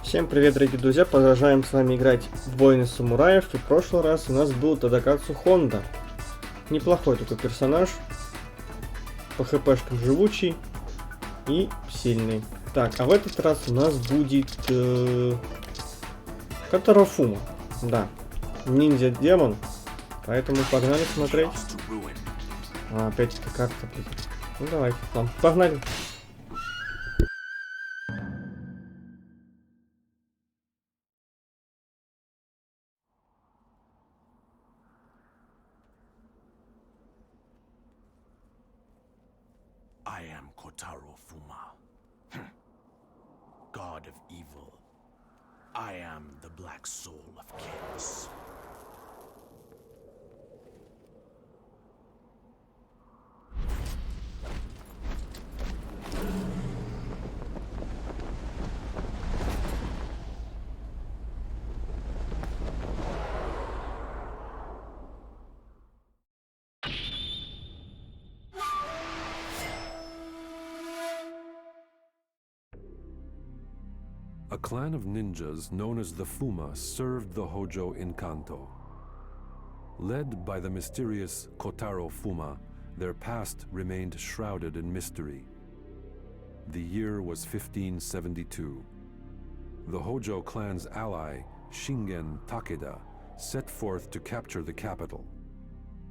Всем привет, дорогие друзья, продолжаем с вами играть в Войны самураев, и в прошлый раз у нас был Тадакацу Хонда. Неплохой такой персонаж, по хпшкам живучий и сильный. Так, а в этот раз у нас будет Котаро Фума, да, ниндзя-демон, поэтому погнали смотреть. Опять эта карта, ну давайте, ладно, погнали. I am Котаро Фума, god of evil. I am the black soul of chaos. A clan of ninjas known as the Fuma served the Hojo in Kanto. Led by the mysterious Котаро Фума, their past remained shrouded in mystery. The year was 1572. The Hojo clan's ally, Shingen Takeda, set forth to capture the capital.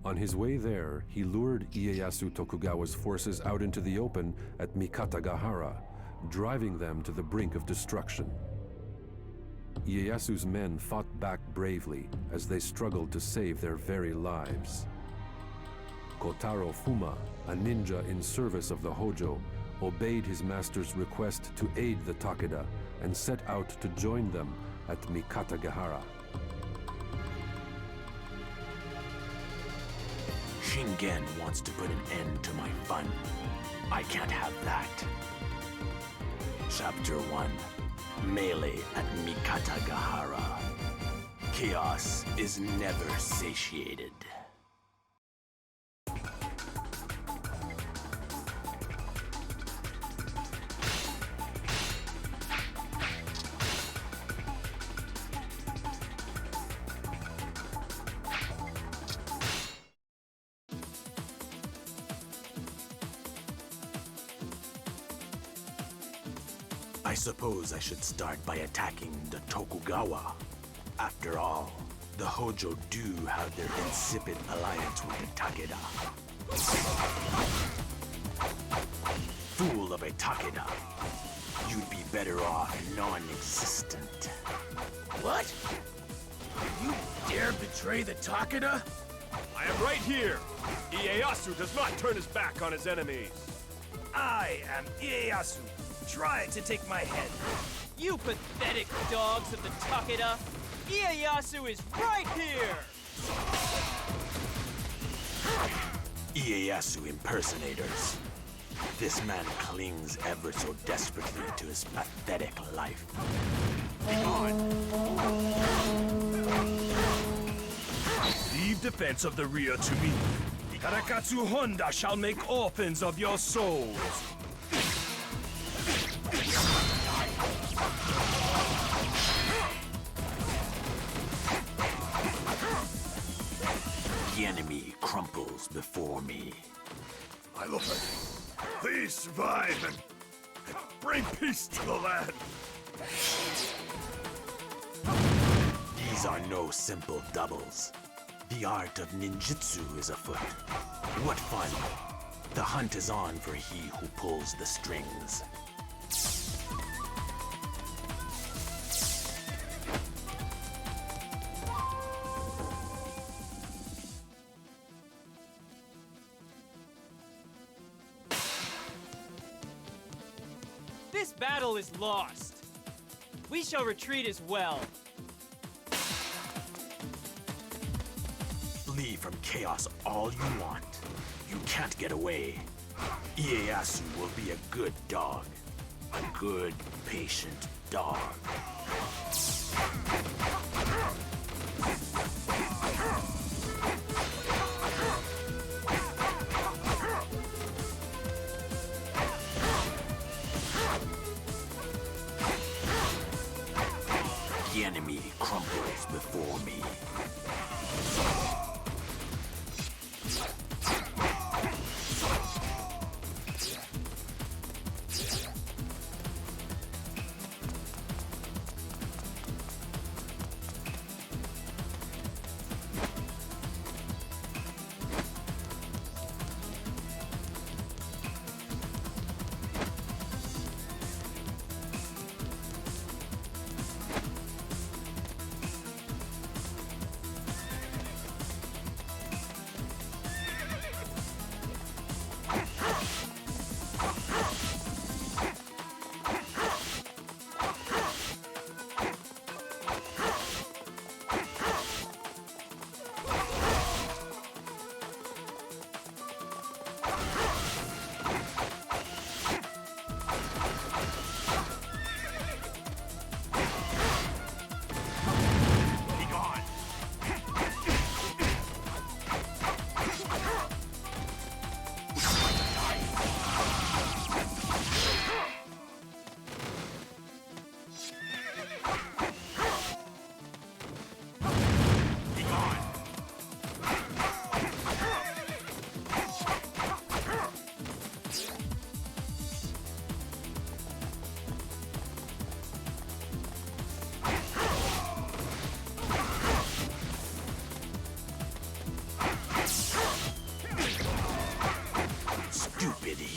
On his way there, he lured Ieyasu Tokugawa's forces out into the open at Mikatagahara, driving them to the brink of destruction. Ieyasu's men fought back bravely as they struggled to save their very lives. Котаро Фума, a ninja in service of the Hojo, obeyed his master's request to aid the Takeda and set out to join them at Mikatagahara. Shingen wants to put an end to my fun. I can't have that. Chapter 1. Melee at Mikatagahara. Chaos is never satiated. I suppose I should start by attacking the Tokugawa. After all, the Hojo do have their insipid alliance with the Takeda. Fool of a Takeda. You'd be better off non-existent. What? You dare betray the Takeda? I am right here! Ieyasu does not turn his back on his enemies! I am Ieyasu. Try to take my head. You pathetic dogs of the Takeda! Ieyasu is right here! Ieyasu impersonators. This man clings ever so desperately to his pathetic life. Leave defense of the rear to me. Karakatsu Honda shall make orphans of your souls. The enemy crumples before me. My lord, please survive and bring peace to the land. These are no simple doubles. The art of ninjutsu is afoot. What fun! The hunt is on for he who pulls the strings. This battle is lost. We shall retreat as well. Flee from chaos all you want. You can't get away. Ieyasu will be a good dog. A good, patient dog. The enemy crumbles before me.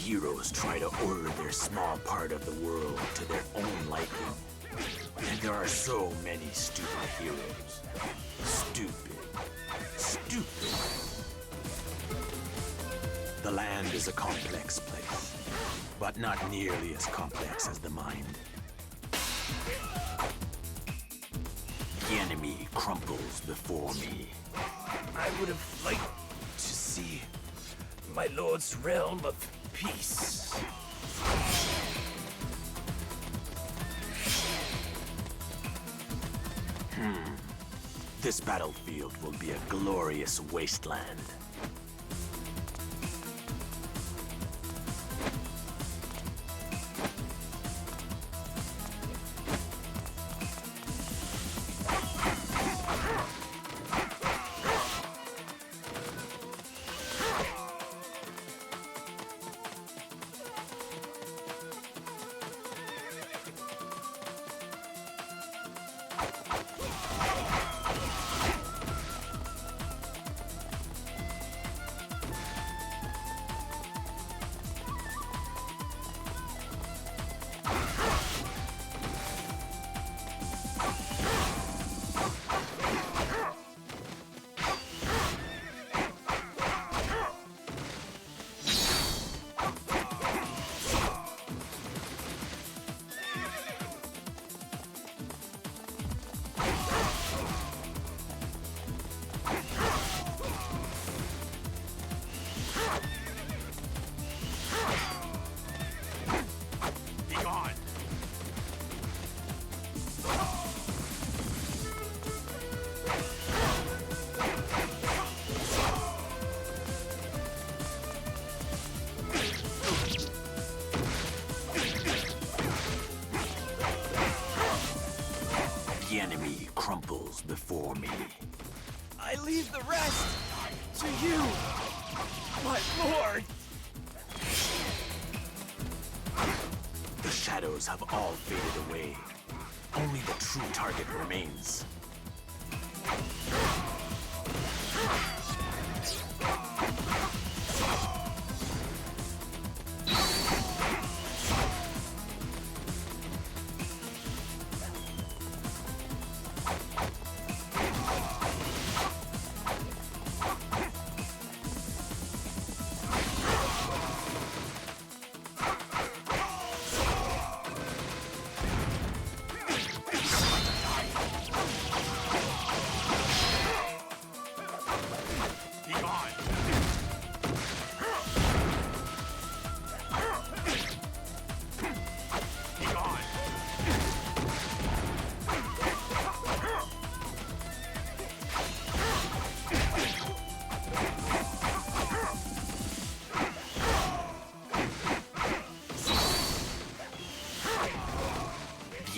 Heroes try to order their small part of the world to their own liking. And there are so many stupid heroes. Stupid. Stupid. The land is a complex place, but not nearly as complex as the mind. The enemy crumples before me. I would have liked to see my lord's realm of peace. This battlefield will be a glorious wasteland. The enemy crumples before me. I leave the rest to you, my lord. The shadows have all faded away. Only the true target remains.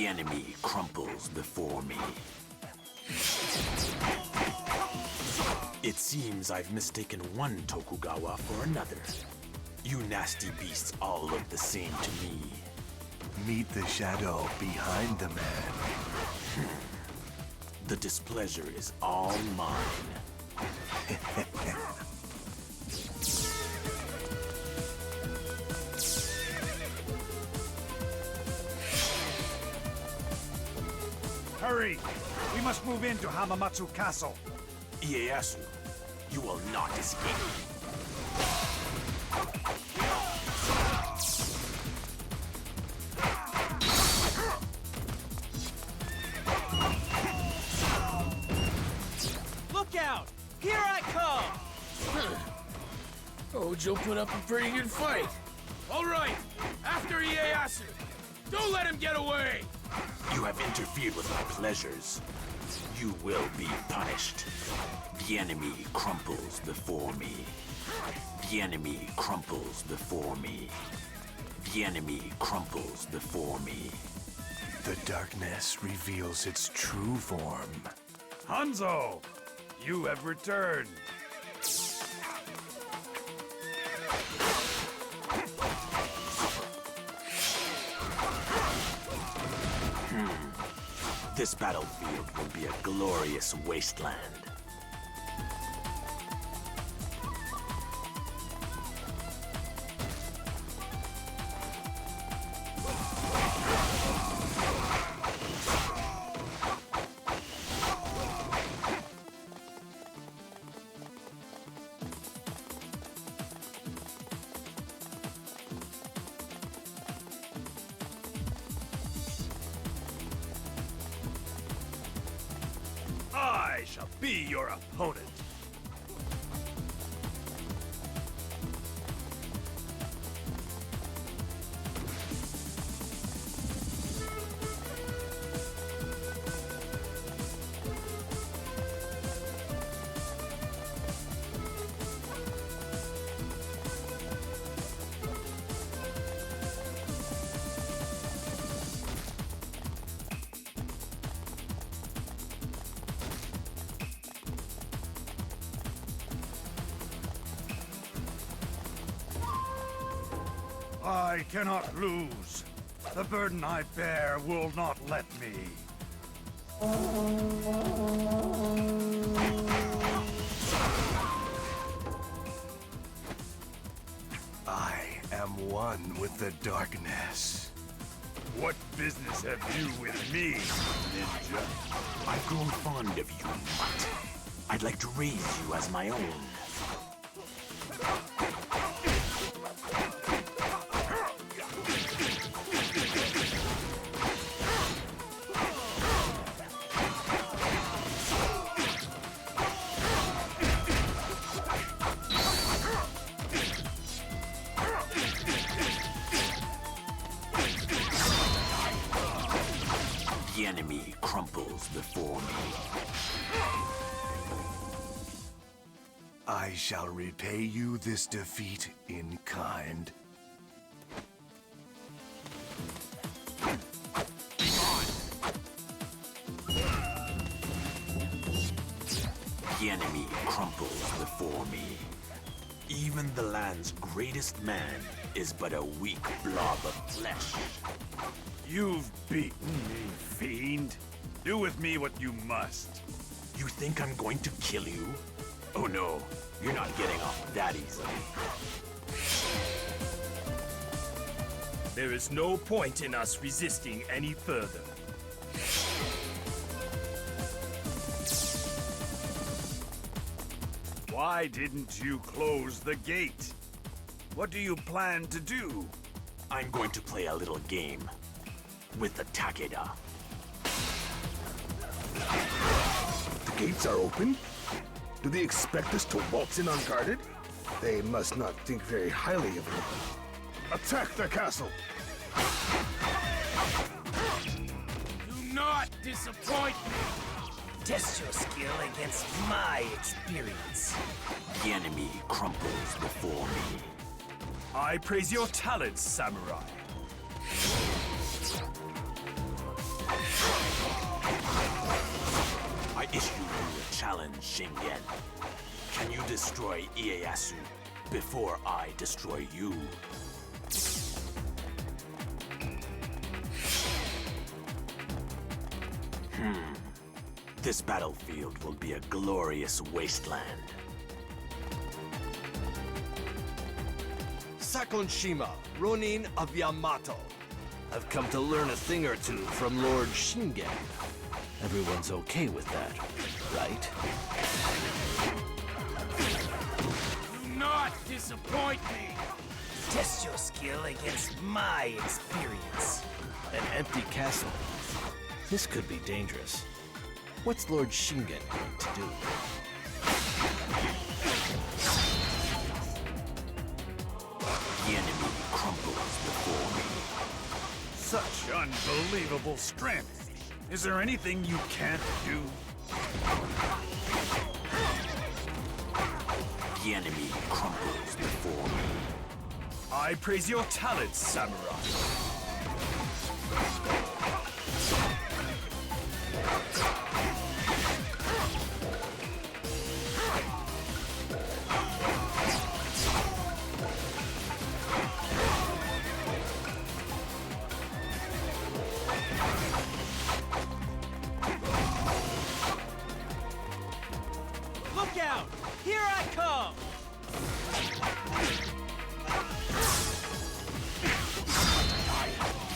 The enemy crumples before me. It seems I've mistaken one Tokugawa for another. You nasty beasts all look the same to me. Meet the shadow behind the man. The displeasure is all mine. Hurry! We must move into Hamamatsu Castle. Ieyasu, you will not escape. Look out! Here I come! Hojo put up a pretty good fight. All right, after Ieyasu. Don't let him get away! You have interfered with my pleasures. You will be punished. The enemy crumples before me. The enemy crumples before me. The enemy crumples before me. The darkness reveals its true form. Hanzo! You have returned. This battlefield will be a glorious wasteland. I shall be your opponent. I cannot lose. The burden I bear will not let me. I am one with the darkness. What business have you with me, ninja? I've grown fond of you, mutt. I'd like to raise you as my own. The enemy crumples before me. I shall repay you this defeat in kind. The enemy crumples before me. Even the land's greatest man is but a weak blob of flesh. You've beaten me, fiend. Do with me what you must. You think I'm going to kill you? Oh no, you're not getting off that easily. There is no point in us resisting any further. Why didn't you close the gate? What do you plan to do? I'm going to play a little game with the Takeda. The gates are open? Do they expect us to waltz in unguarded? They must not think very highly of me. Attack the castle! Do not disappoint me! Test your skill against my experience. The enemy crumples before me. I praise your talents, samurai. challenge, Shingen. Can you destroy Ieyasu before I destroy you? This battlefield will be a glorious wasteland. Sakonshima, Ronin of Yamato. I've come to learn a thing or two from Lord Shingen. Everyone's okay with that, right? Do not disappoint me! Test your skill against my experience. An empty castle. This could be dangerous. What's Lord Shingen going to do? The enemy crumbles before me. Such unbelievable strength. Is there anything you can't do? The enemy crumbles before me. I praise your talents, samurai. Look out! Here I come!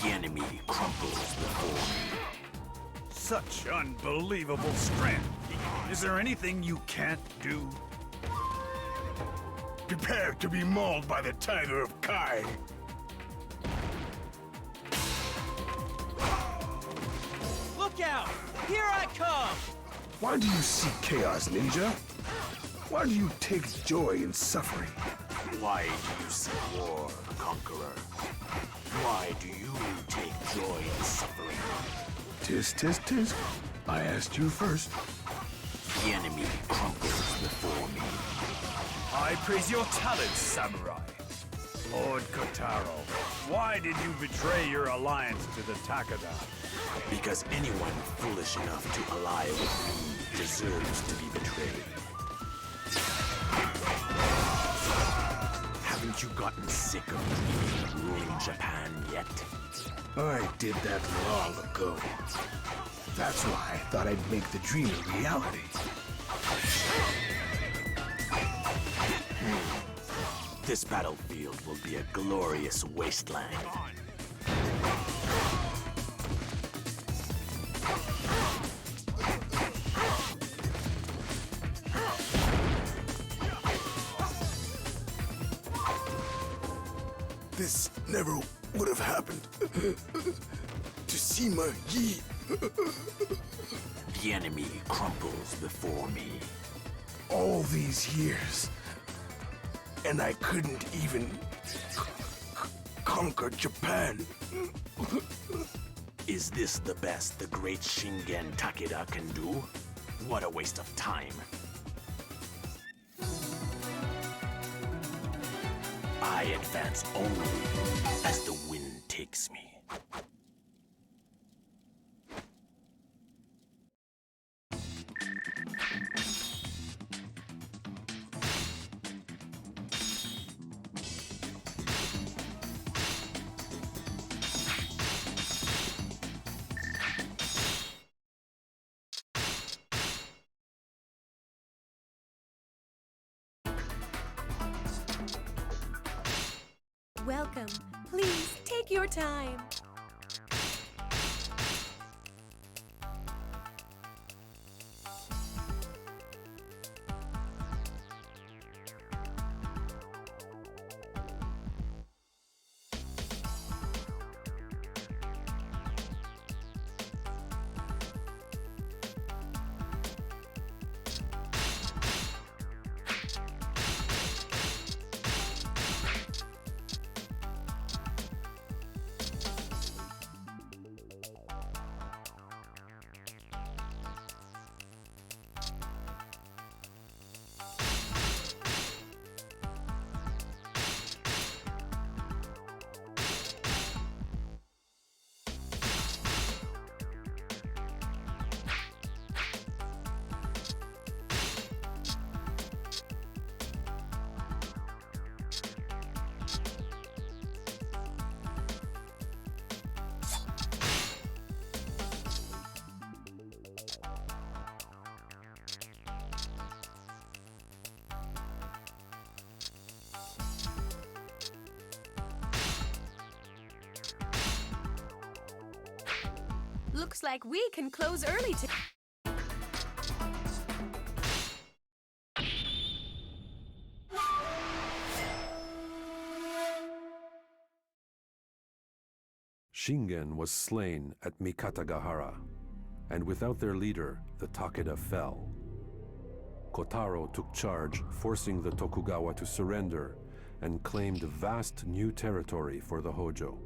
The enemy crumbles before me. Such unbelievable strength. Is there anything you can't do? Prepare to be mauled by the Tiger of Kai. Look out! Here I come! Why do you seek chaos, ninja? Why do you take joy in suffering? Why do you seek war, conqueror? Why do you take joy in suffering? Tis, tis, tis. I asked you first. The enemy crumbles before me. I praise your talents, samurai. Lord Котаро, why did you betray your alliance to the Takeda? Because anyone foolish enough to ally with me deserves to be betrayed. Haven't you gotten sick of ruling Japan yet? I did that long ago. That's why I thought I'd make the dream a reality. This battlefield will be a glorious wasteland. This never would have happened. To see my Yi. The enemy crumbles before me. All these years. And I couldn't even conquer Japan. Is this the best the great Shingen Takeda can do? What a waste of time. I advance only as the wind takes me. Welcome. Please take your time. Looks like we can close early today. Shingen was slain at Mikatagahara, and without their leader, the Takeda fell. Kotaro took charge, forcing the Tokugawa to surrender, and claimed vast new territory for the Hojo.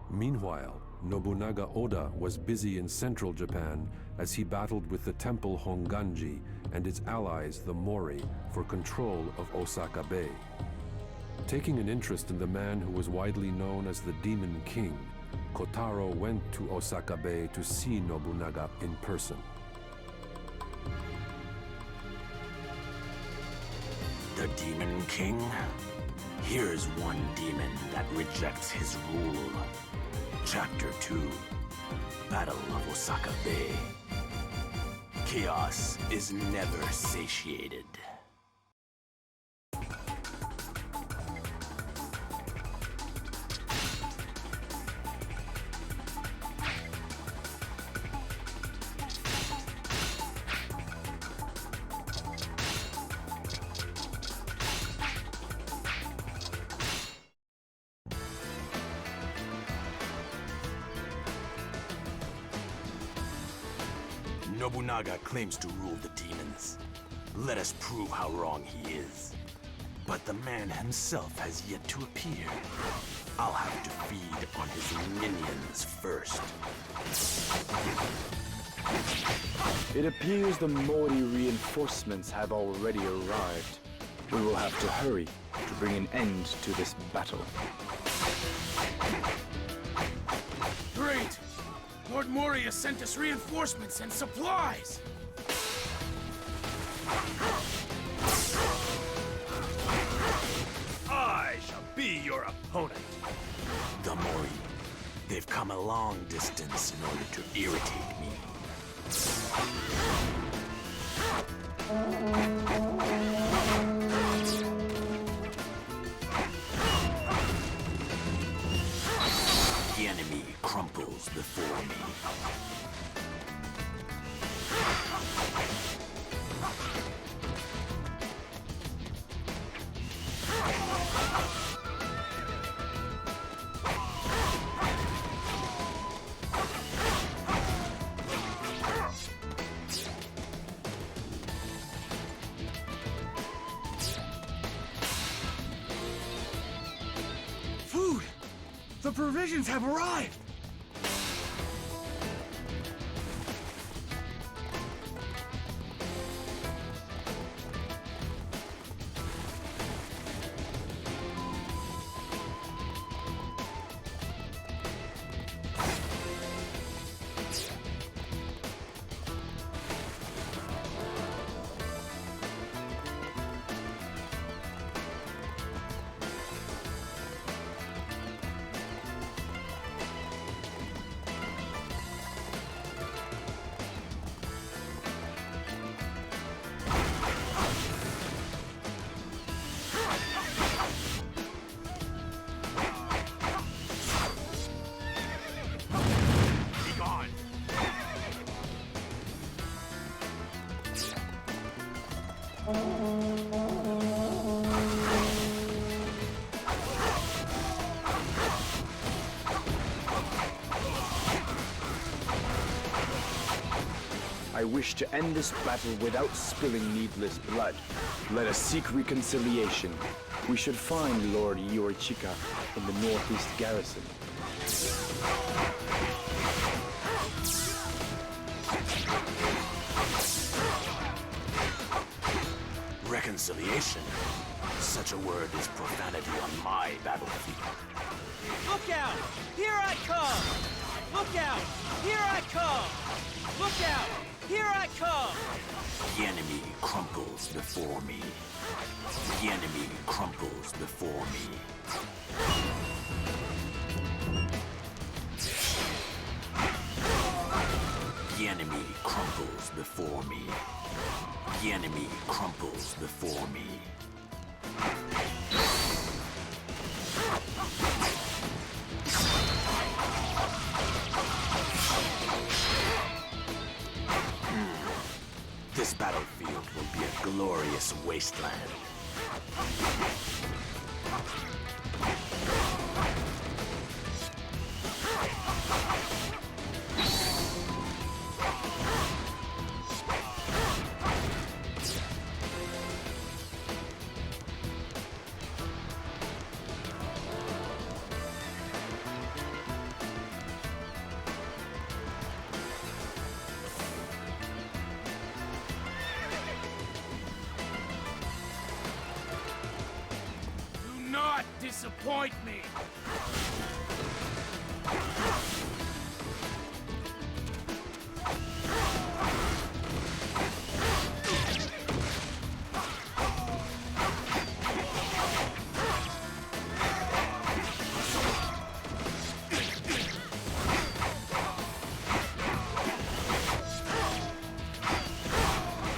Meanwhile, Nobunaga Oda was busy in central Japan as he battled with the temple Honganji and its allies, the Mori, for control of Osaka Bay. Taking an interest in the man who was widely known as the Demon King, Kotaro went to Osaka Bay to see Nobunaga in person. The Demon King? Here's one demon that rejects his rule. Chapter 2. Battle of Osaka Bay. Chaos is never satiated. Nobunaga claims to rule the demons. Let us prove how wrong he is. But the man himself has yet to appear. I'll have to feed on his minions first. It appears the Mori reinforcements have already arrived. We will have to hurry to bring an end to this battle. Great! Lord Mori has sent us reinforcements and supplies! I shall be your opponent. The Mori. They've come a long distance in order to irritate me. The enemy crumples before me. Food! The provisions have arrived! I wish to end this battle without spilling needless blood. Let us seek reconciliation. We should find Lord Yorchika in the northeast garrison. Reconciliation? Such a word is profanity on my battlefield. Look out! Here I come! Look out! Here I come! Look out! Here I come! The enemy crumples before me. The enemy crumples before me. The enemy crumples before me. The enemy crumples before me. glorious wasteland. Do not disappoint me!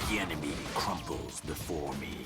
The enemy crumples before me.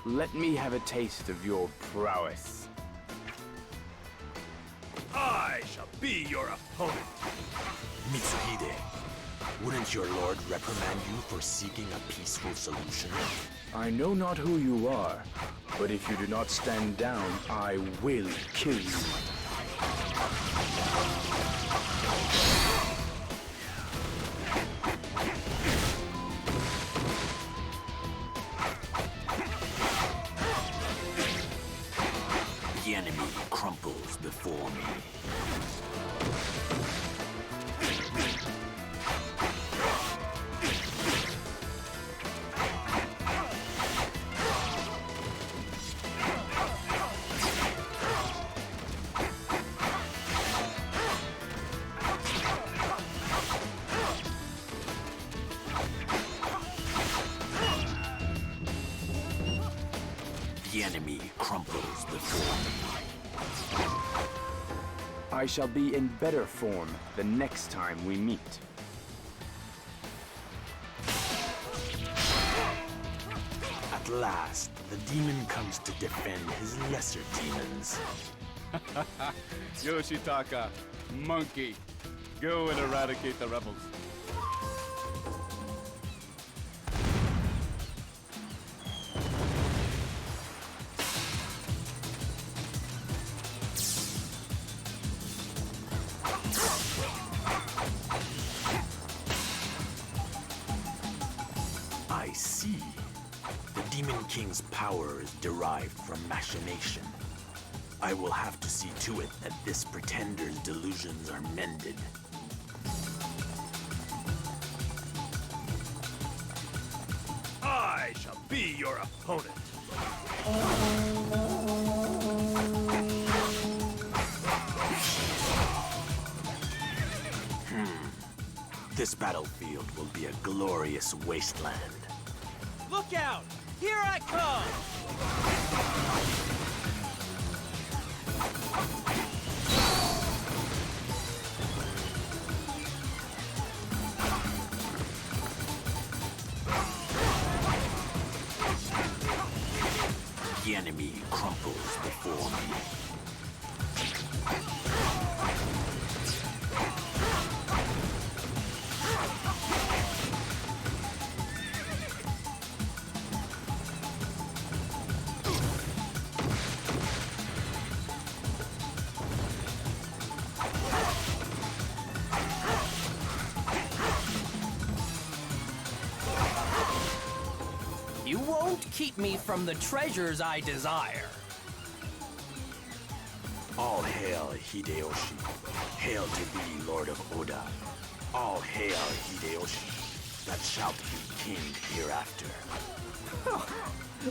Let me have a taste of your prowess. I shall be your opponent. Mitsuhide, wouldn't your lord reprimand you for seeking a peaceful solution? I know not who you are, but if you do not stand down, I will kill you. The enemy crumples before me. The enemy crumples before me. I shall be in better form the next time we meet. At last, the demon comes to defend his lesser demons. Yoshitaka, monkey, go and eradicate the rebels. I see. The Demon King's power is derived from machination. I will have to see to it that this pretender's delusions are mended. I shall be your opponent. This battlefield will be a glorious wasteland. Look out! Here I come! The enemy crumples before me. You won't keep me from the treasures I desire. All hail Hideyoshi. Hail to thee, Lord of Oda. All hail Hideyoshi, that shalt be king hereafter.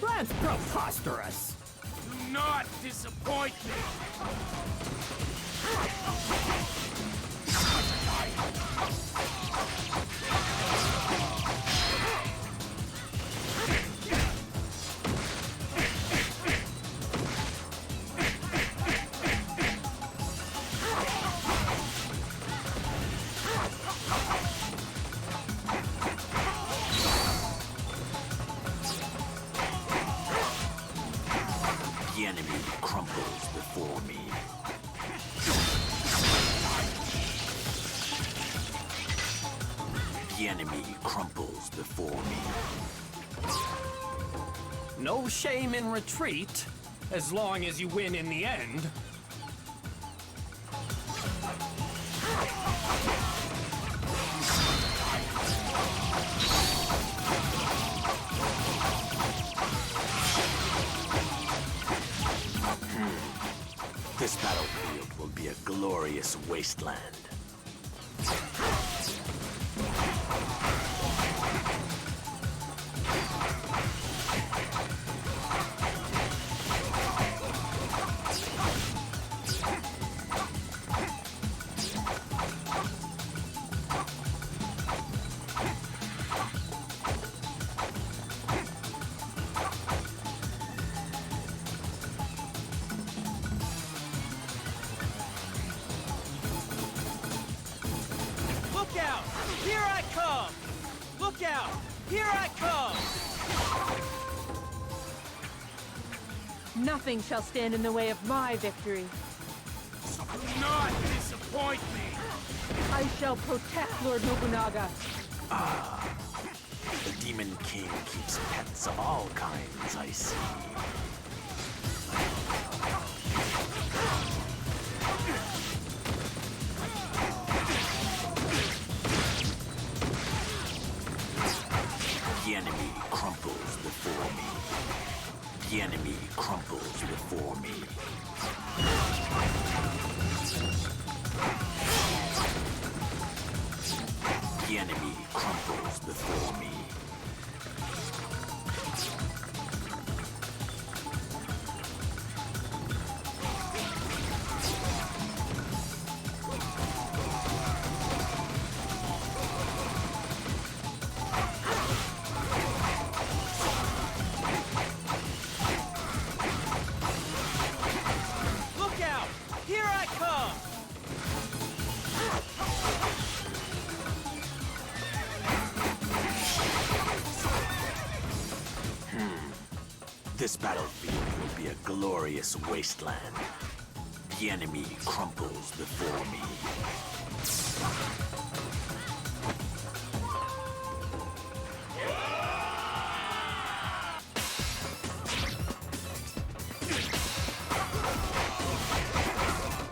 That's preposterous! Do not disappoint me! The enemy crumples before me. The enemy crumples before me. No shame in retreat, as long as you win in the end. This battlefield will be a glorious wasteland. Look out! Here I come! Look out! Here I come! Nothing shall stand in the way of my victory. Do not disappoint me! I shall protect Lord Nobunaga. Ah, the Demon King keeps pets of all kinds, I see. The enemy crumples before me. The enemy crumples before me. The enemy crumples before me. Look out! Here I come! This battlefield will be a glorious wasteland. The enemy crumples before me.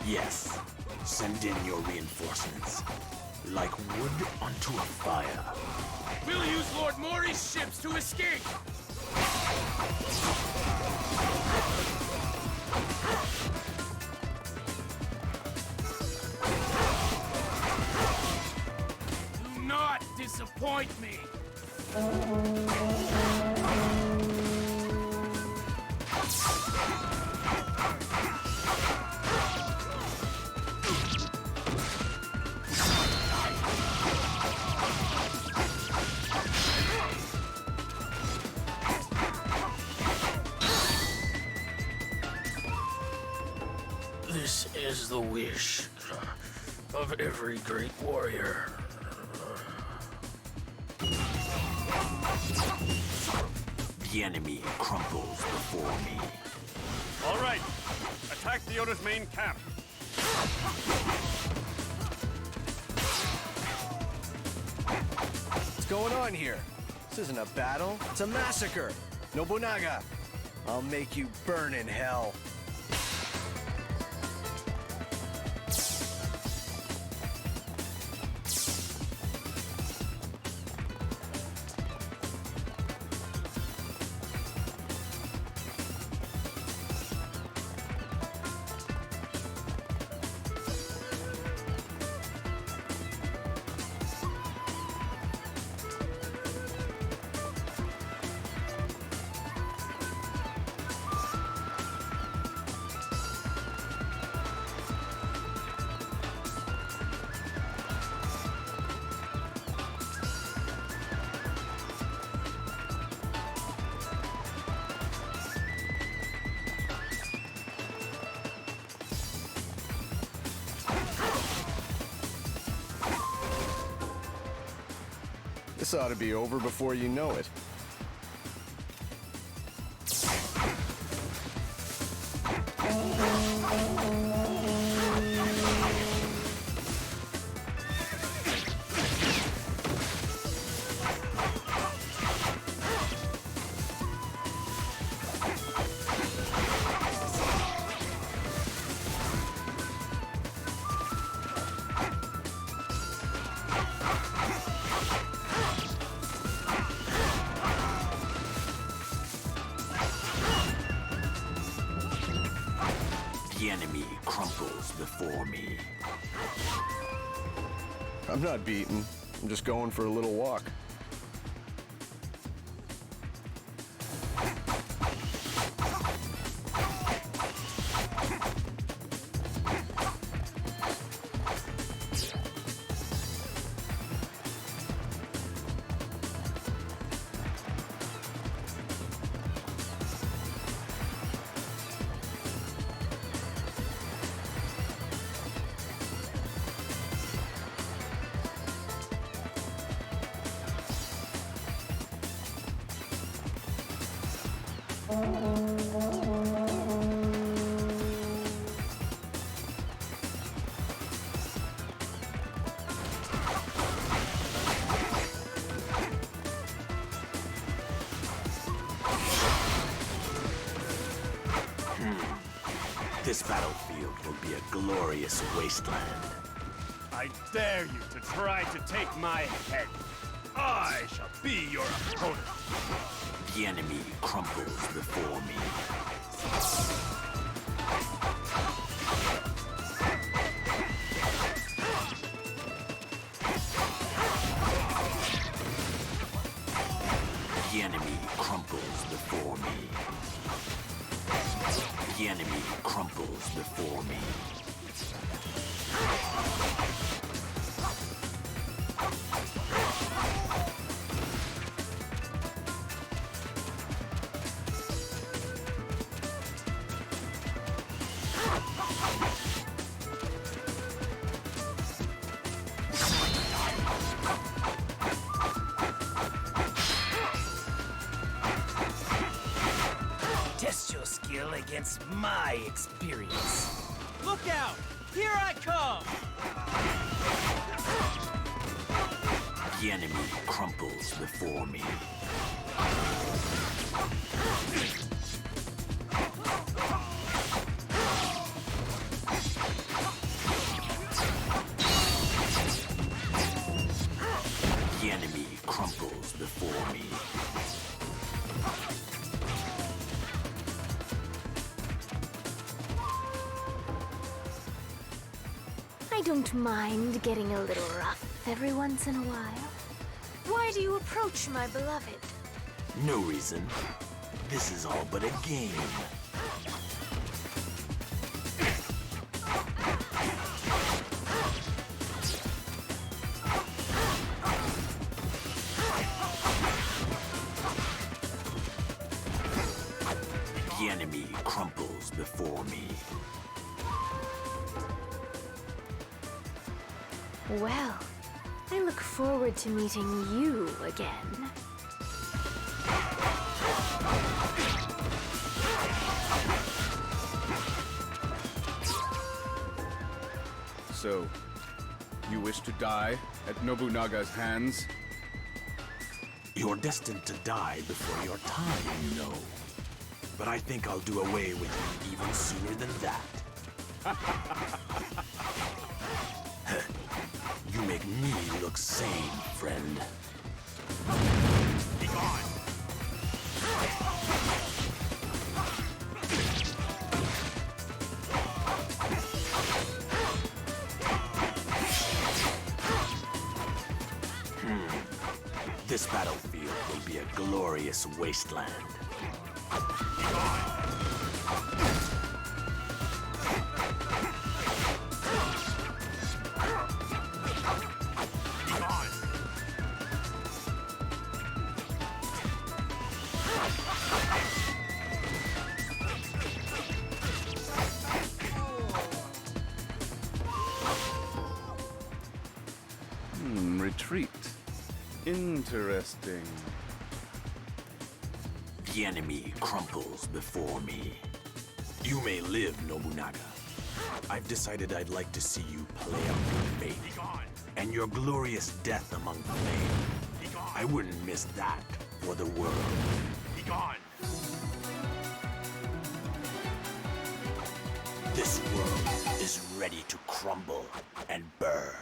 Yes, send in your reinforcements. Like wood onto a fire. We'll use Lord Mori's ships to escape! Do not disappoint me! This is the wish of every great warrior. The enemy crumples before me. All right, attack the owner's main camp. What's going on here? This isn't a battle, it's a massacre. Nobunaga, I'll make you burn in hell. This ought to be over before you know it. The enemy crumples before me. I'm not beaten. I'm just going for a little walk. This battlefield will be a glorious wasteland. I dare you to try to take my head. I shall be your opponent. The enemy crumples before me. The enemy crumples before me. The enemy crumples before me. Test your skill against my experience. Look out! Here I come! The enemy crumples before me. The enemy crumples before me. I don't mind getting a little rough every once in a while. Why do you approach my beloved? No reason. This is all but a game. The enemy crumples before me. Well, I look forward to meeting you again. So, you wish to die at Nobunaga's hands? You're destined to die before your time, you know. But I think I'll do away with you even sooner than that. You make me look sane, friend. Be gone! This battlefield will be a glorious wasteland. Retreat. Interesting. The enemy crumples before me. You may live, Nobunaga. I've decided I'd like to see you play out your fate and your glorious death among flame. I wouldn't miss that for the world. Be gone! This world is ready to crumble and burn.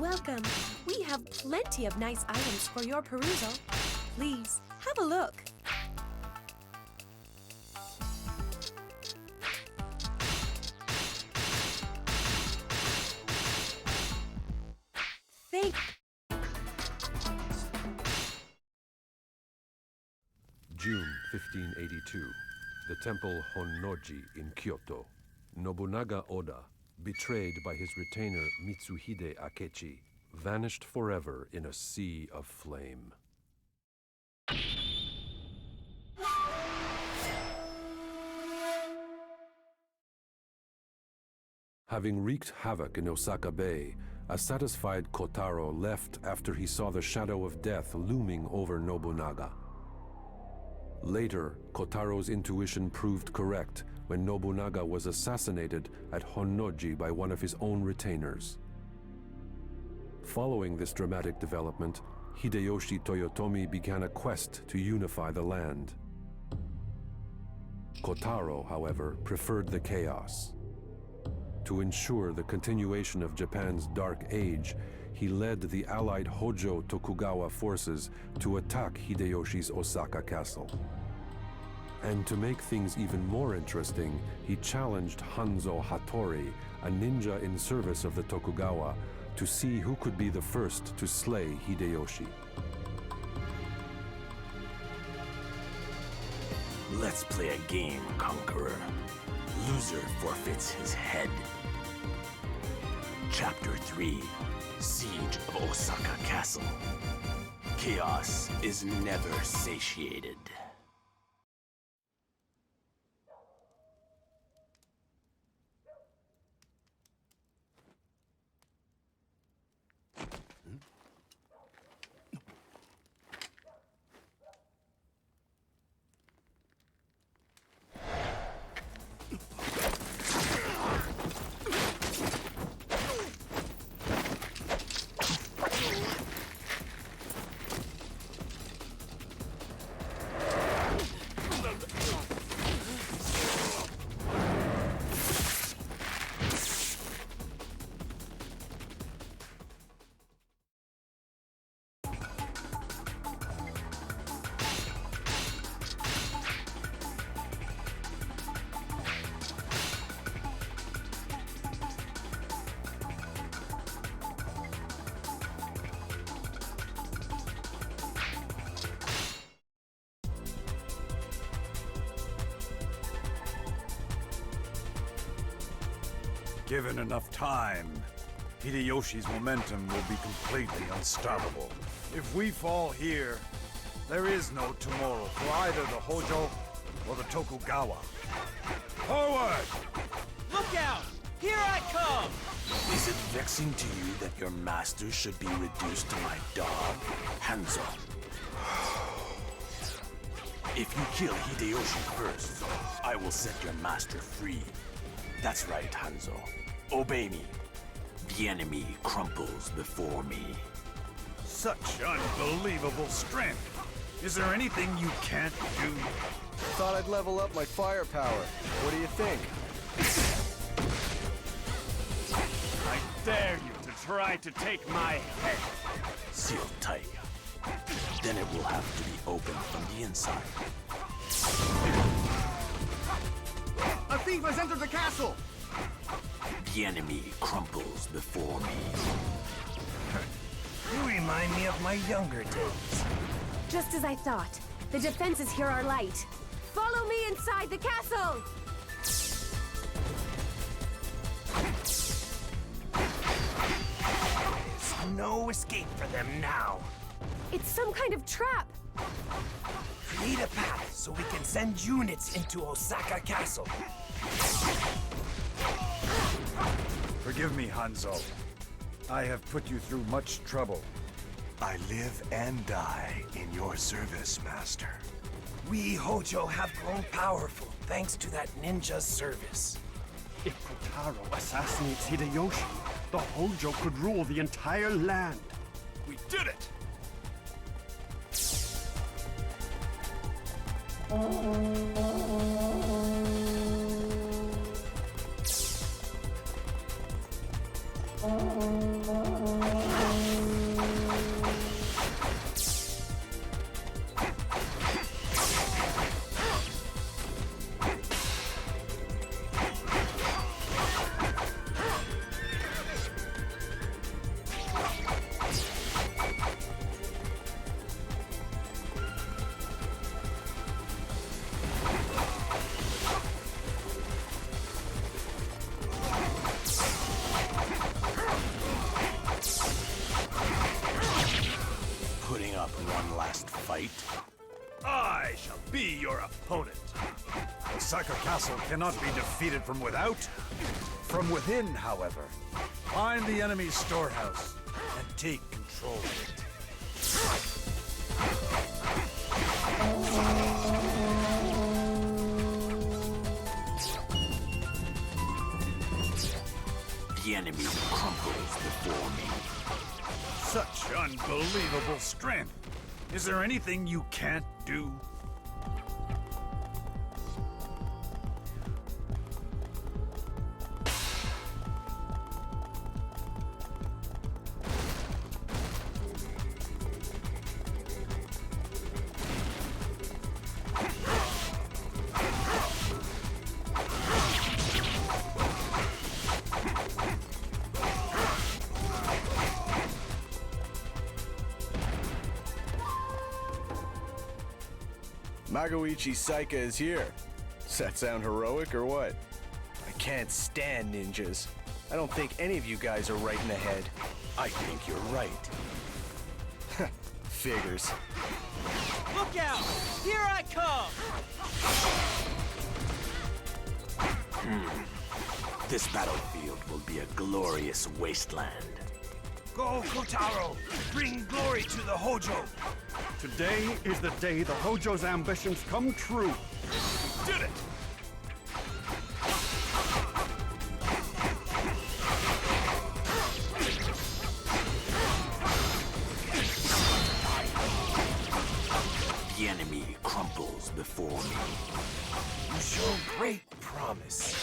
Welcome. We have plenty of nice items for your perusal. Please, have a look. June 1582. The temple Honnoji in Kyoto. Nobunaga Oda, betrayed by his retainer Mitsuhide Akechi, vanished forever in a sea of flame. Having wreaked havoc in Osaka Bay, a satisfied Kotaro left after he saw the shadow of death looming over Nobunaga. Later, Kotaro's intuition proved correct when Nobunaga was assassinated at Honnoji by one of his own retainers. Following this dramatic development, Hideyoshi Toyotomi began a quest to unify the land. Kotaro, however, preferred the chaos. To ensure the continuation of Japan's Dark Age, he led the allied Hojo Tokugawa forces to attack Hideyoshi's Osaka castle. And to make things even more interesting, he challenged Hanzo Hattori, a ninja in service of the Tokugawa, to see who could be the first to slay Hideyoshi. Let's play a game, Conqueror. Loser forfeits his head. Chapter 3, Siege of Osaka Castle. Chaos is never satiated. Given enough time, Hideyoshi's momentum will be completely unstoppable. If we fall here, there is no tomorrow for either the Hojo or the Tokugawa. Forward! Look out! Here I come! Is it vexing to you that your master should be reduced to my dog, Hanzo? If you kill Hideyoshi first, I will set your master free. That's right, Hanzo. Obey me. The enemy crumples before me. Such unbelievable strength. Is there anything you can't do? Thought I'd level up my firepower. What do you think? I dare you to try to take my head. Seal tight. Then it will have to be opened from the inside. A thief has entered the castle! The enemy crumples before me. You remind me of my younger days. Just as I thought. The defenses here are light. Follow me inside the castle! There's no escape for them now. It's some kind of trap! Create a path so we can send units into Osaka Castle. Forgive me, Hanzo. I have put you through much trouble. I live and die in your service, Master. We Hojo have grown powerful thanks to that ninja's service. If Котаро assassinates Hideyoshi, the Hojo could rule the entire land. We did it! Putting up one last fight? I shall be your opponent. Osaka Castle cannot be defeated from without. From within, however, find the enemy's storehouse and take control of it. The enemy crumples before me. Such unbelievable strength. Is there anything you can't do? Magoichi Saika is here. Does that sound heroic or what? I can't stand ninjas. I don't think any of you guys are right in the head. I think you're right. Figures. Look out! Here I come! This battlefield will be a glorious wasteland. Go, Kotaro! Bring glory to the Hojo! Today is the day the Hojo's ambitions come true. We did it! The enemy crumples before me. You show great promise.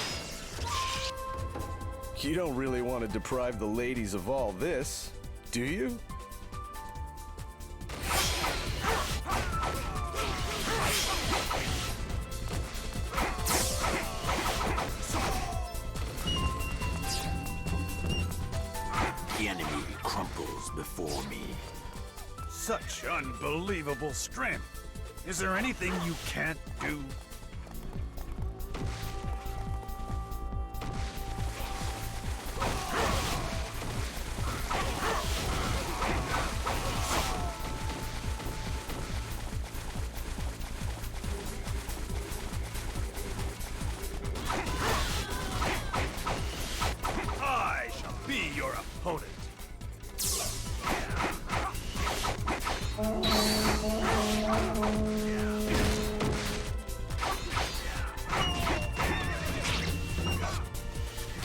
You don't really want to deprive the ladies of all this, do you? The enemy crumples before me. Such unbelievable strength. Is there anything you can't do? I shall be your opponent.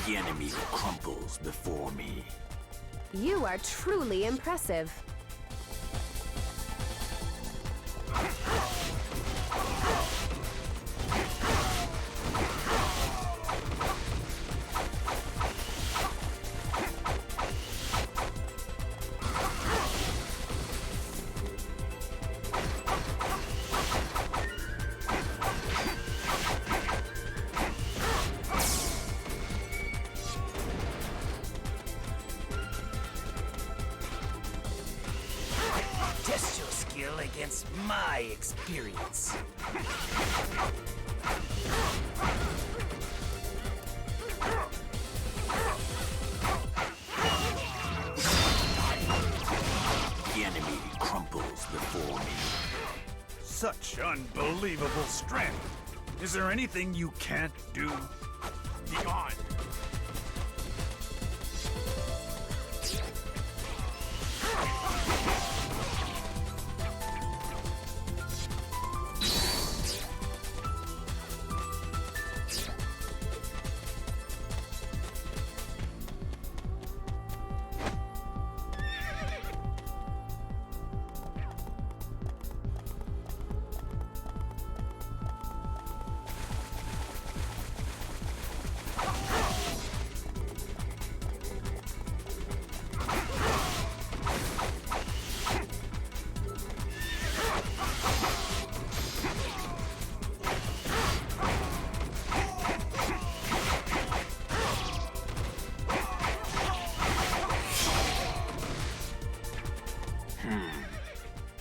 The enemy crumples before me. You are truly impressive. against my experience. The enemy crumples before me. Such unbelievable strength. Is there anything you can't do? Be gone.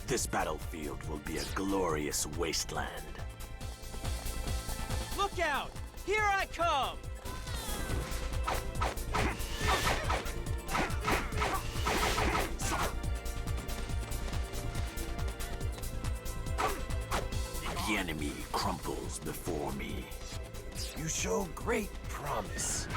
This battlefield will be a glorious wasteland. Look out! Here I come! The enemy crumples before me. You show great promise.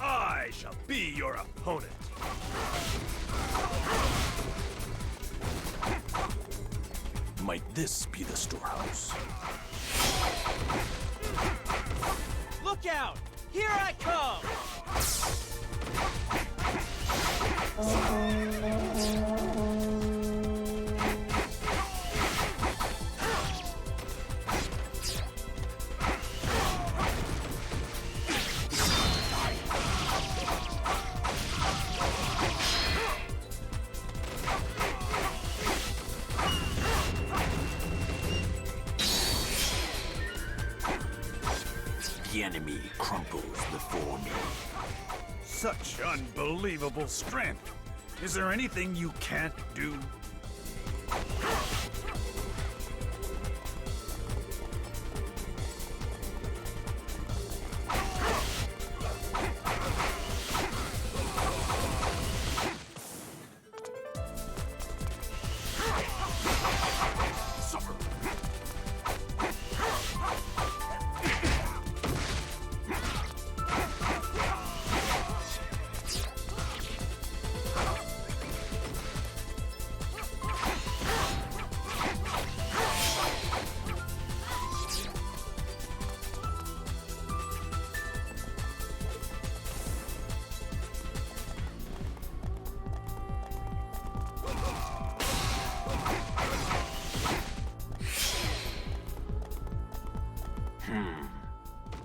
I shall be your opponent. Might this be the storehouse? Look out! Here I come! The enemy crumples before me. Such unbelievable strength. Is there anything you can't do?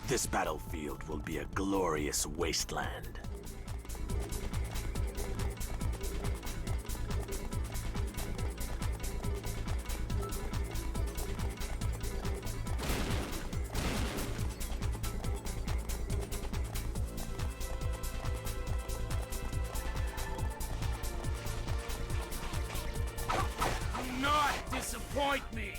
This battlefield will be a glorious wasteland. Do not disappoint me!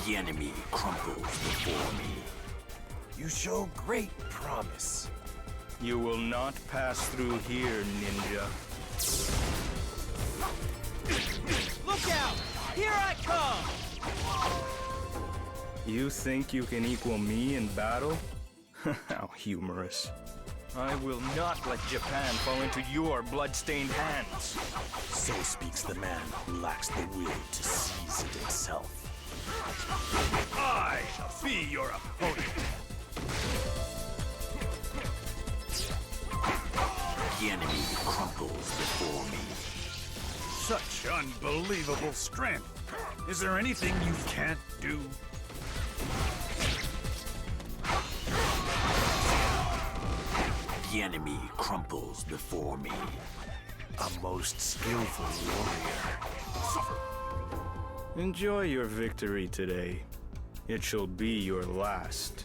The enemy crumples before me. You show great promise. You will not pass through here, ninja. Look out! Here I come! You think you can equal me in battle? How humorous. I will not let Japan fall into your blood-stained hands. So speaks the man who lacks the will to seize it himself. I shall be your opponent. The enemy crumples before me. Such unbelievable strength. Is there anything you can't do? The enemy crumples before me. A most skillful warrior. Enjoy your victory today. It shall be your last.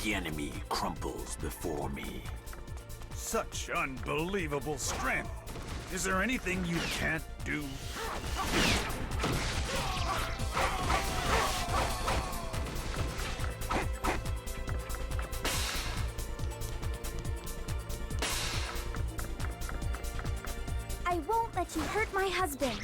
The enemy crumples before me. Such unbelievable strength. Is there anything you can't do? I won't let you hurt my husband.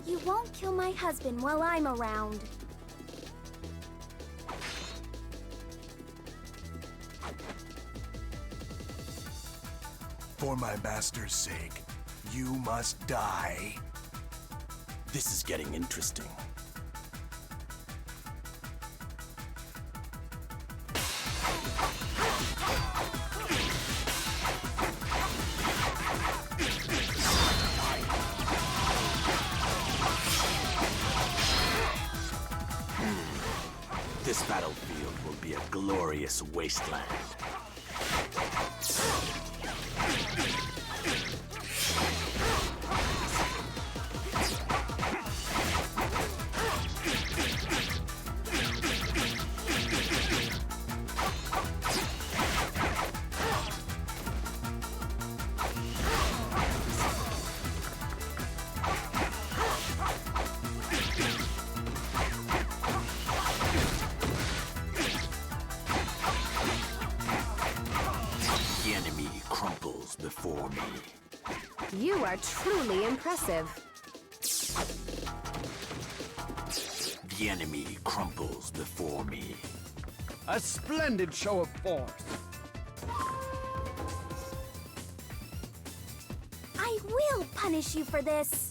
You won't kill my husband while I'm around. For my master's sake, you must die. This is getting interesting. This battlefield will be a glorious wasteland. Before me. You are truly impressive. The enemy crumples before me. A splendid show of force. I will punish you for this.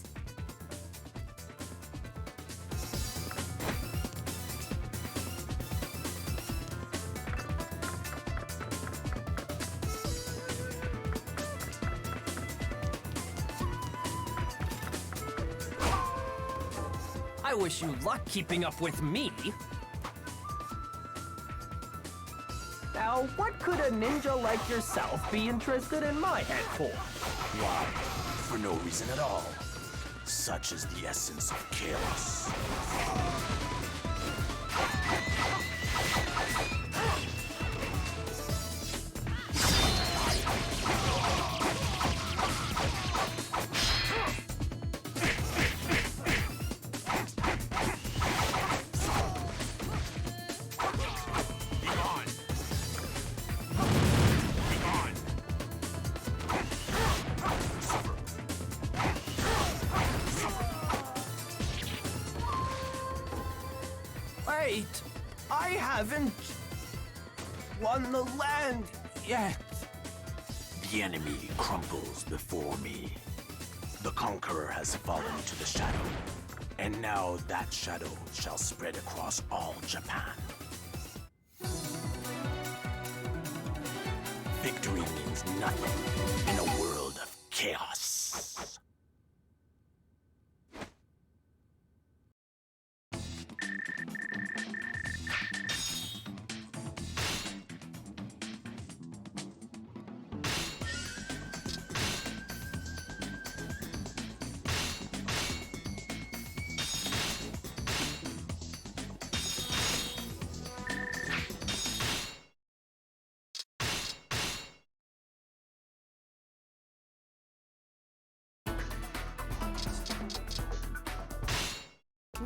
I wish you luck keeping up with me. Now, what could a ninja like yourself be interested in my head for? Why? For no reason at all. Such is the essence of chaos. Wait, I haven't won the land yet. The enemy crumples before me. The conqueror has fallen to the shadow, and now that shadow shall spread across all Japan. Victory means nothing in a world of chaos.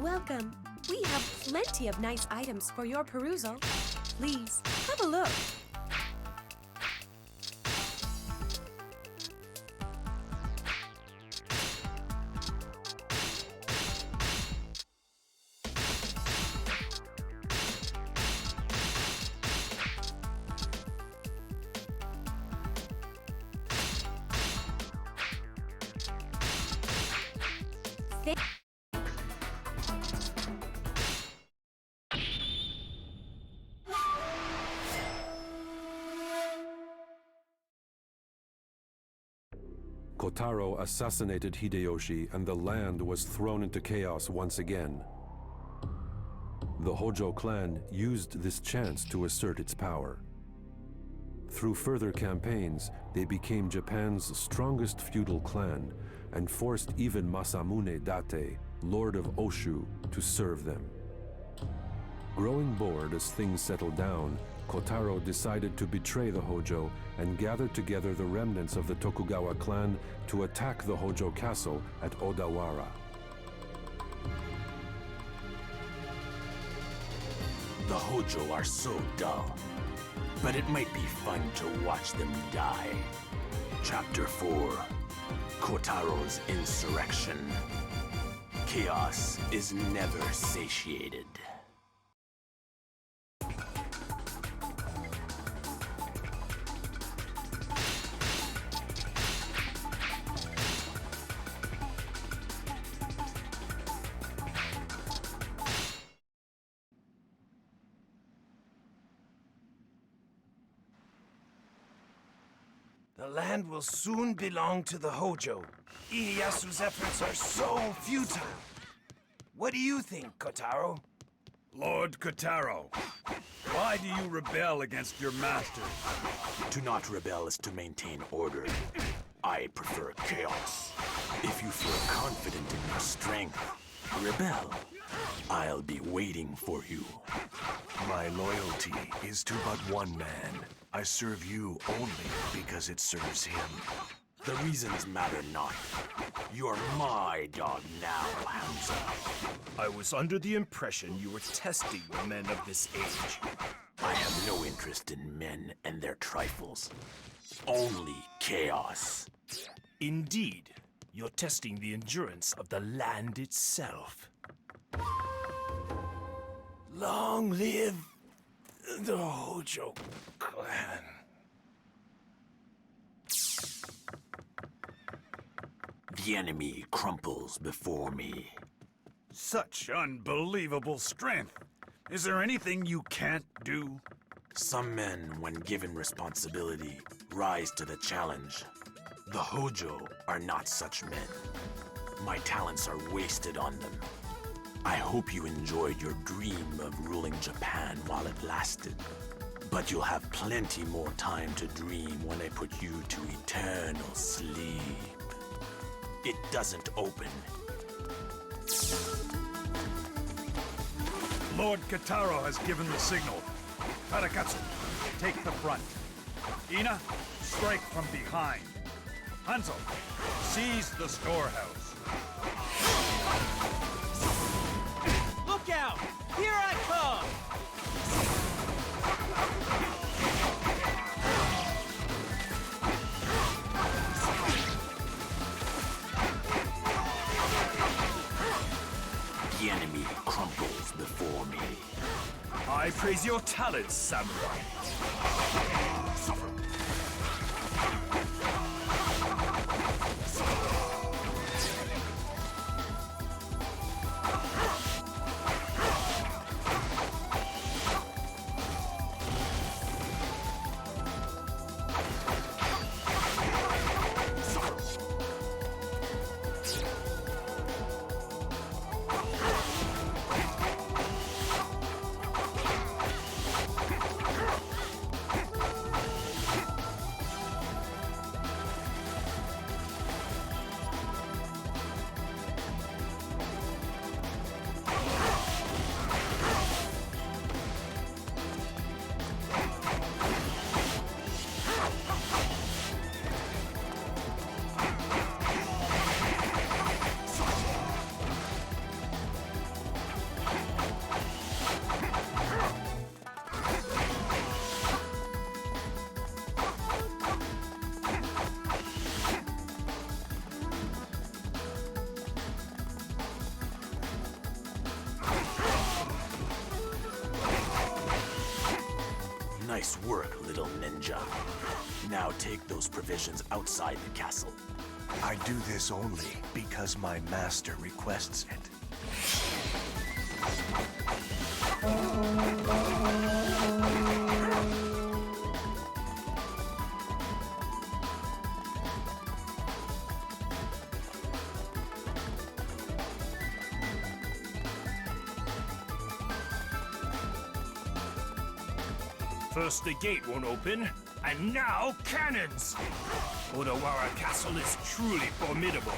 Welcome. We have plenty of nice items for your perusal. Please, have a look. Котаro assassinated Hideyoshi and the land was thrown into chaos once again. The Hojo clan used this chance to assert its power. Through further campaigns, they became Japan's strongest feudal clan and forced even Masamune Date, Lord of Oshu, to serve them. Growing bored as things settled down, Kotaro decided to betray the Hojo and gather together the remnants of the Tokugawa clan to attack the Hojo castle at Odawara. The Hojo are so dull, but it might be fun to watch them die. Chapter 4, Kotaro's Insurrection. Chaos is never satiated. The land will soon belong to the Hojo. Ieyasu's efforts are so futile. What do you think, Kotaro? Lord Котаро, why do you rebel against your master? To not rebel is to maintain order. I prefer chaos. If you feel confident in your strength, rebel. I'll be waiting for you. My loyalty is to but one man. I serve you only because it serves him. The reasons matter not. You're my dog now, Hamza. I was under the impression you were testing the men of this age. I have no interest in men and their trifles. Only chaos. Indeed, you're testing the endurance of the land itself. Long live the Hojo clan. The enemy crumples before me. Such unbelievable strength. Is there anything you can't do? Some men, when given responsibility, rise to the challenge. The Hojo are not such men. My talents are wasted on them. I hope you enjoyed your dream of ruling Japan while it lasted. But you'll have plenty more time to dream when I put you to eternal sleep. It doesn't open. Lord Котаро has given the signal. Tarakatsu, take the front. Ina, strike from behind. Hanzo, seize the storehouse. Look out! Here I come! The enemy crumples before me. I praise your talents, samurai. Nice work, little ninja. Now take those provisions outside the castle. I do this only because my master requests it. First the gate won't open, and now cannons! Odawara Castle is truly formidable.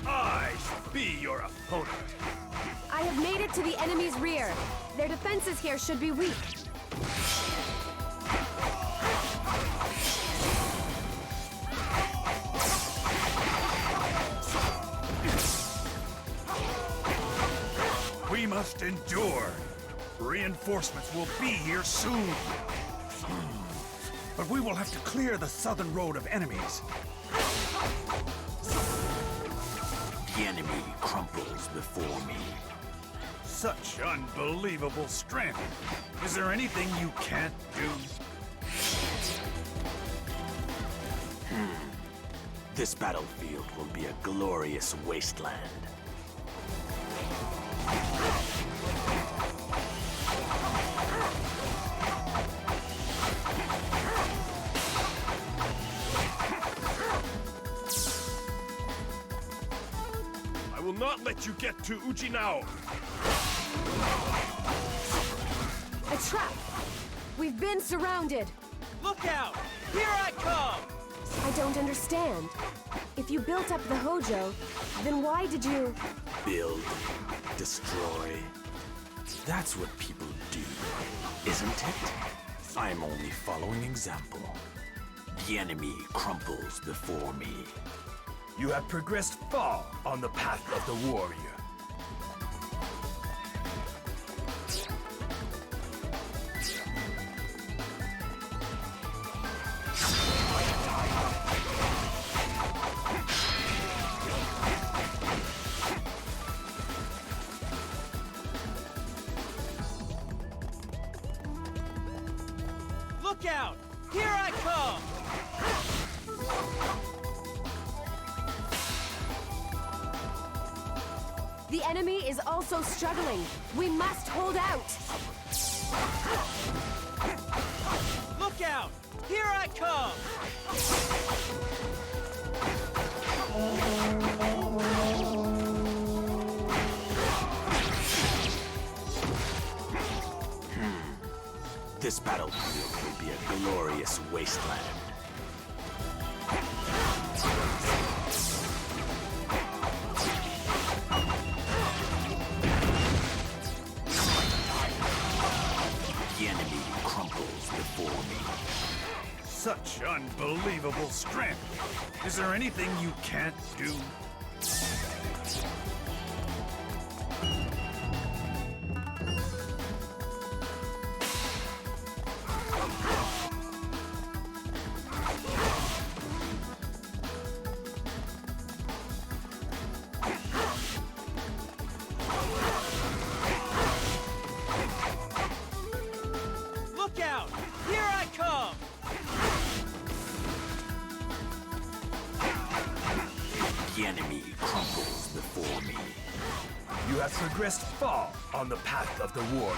I shall be your opponent. I have made it to the enemy's rear. Their defenses here should be weak. We must endure. Reinforcements will be here soon. But we will have to clear the southern road of enemies. The enemy crumples before me. Such unbelievable strength. Is there anything you can't do? This battlefield will be a glorious wasteland. I will not let you get to Ujinao. A trap! We've been surrounded! Look out! Here I come! I don't understand. If you built up the Hojo, then why did you... Build, destroy. That's what people do, isn't it? I'm only following example. The enemy crumples before me. You have progressed far on the path of the warrior. Look out! Here I come! The enemy is also struggling. We must hold out. Look out! Here I come! This battlefield will be a glorious wasteland. The enemy crumples before me. Such unbelievable strength. Is there anything you can't do? Look out! Here I come! The enemy crumbles before me. You have progressed far on the path of the warrior.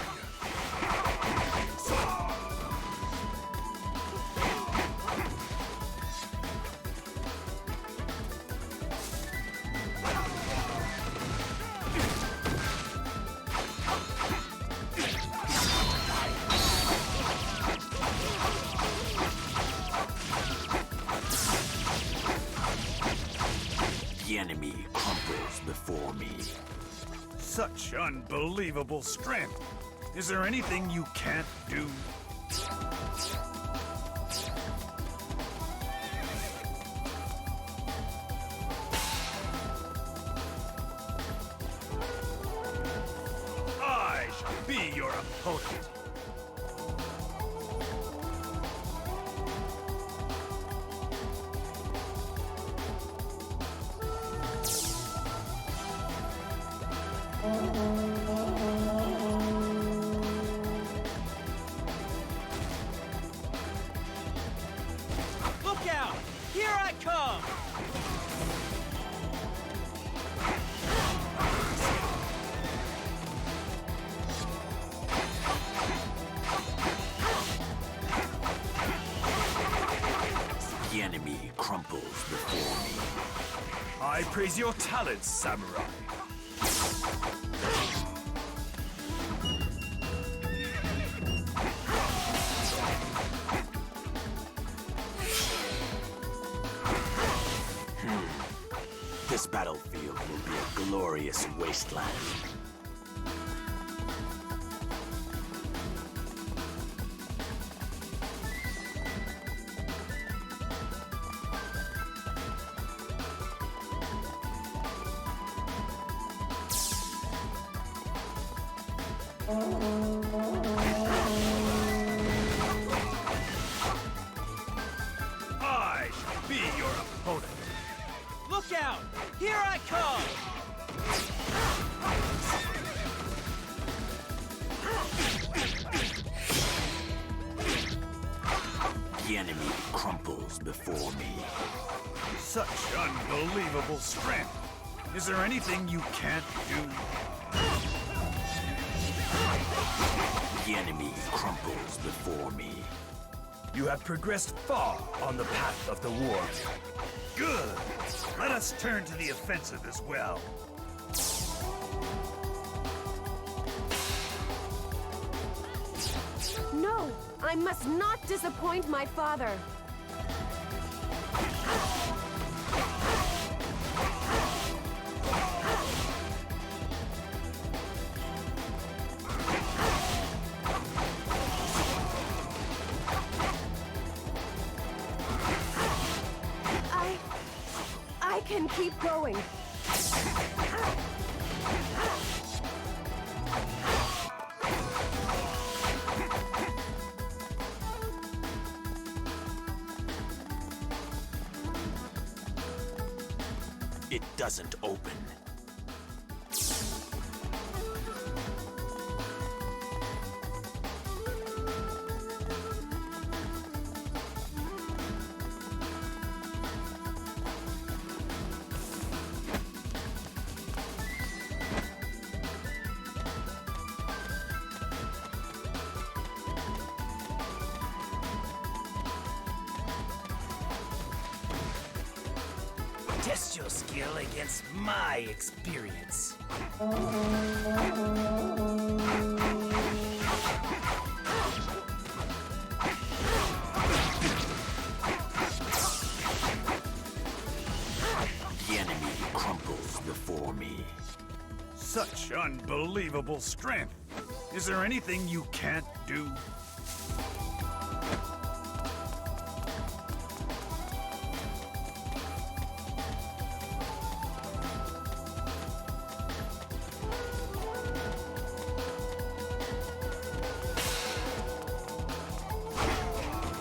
The enemy crumples before me. Such unbelievable strength. Is there anything you can't do? I shall be your opponent. I praise your talents, samurai. This battlefield will be a glorious wasteland. I shall be your opponent. Look out! Here I come! The enemy crumples before me. Such unbelievable strength. Is there anything you can't do? The enemy crumples before me. You have progressed far on the path of the war. Good. Let us turn to the offensive as well. No! I must not disappoint my father! I can keep going. It doesn't open. Test your skill against my experience. The enemy crumples before me. Such unbelievable strength. Is there anything you can't do?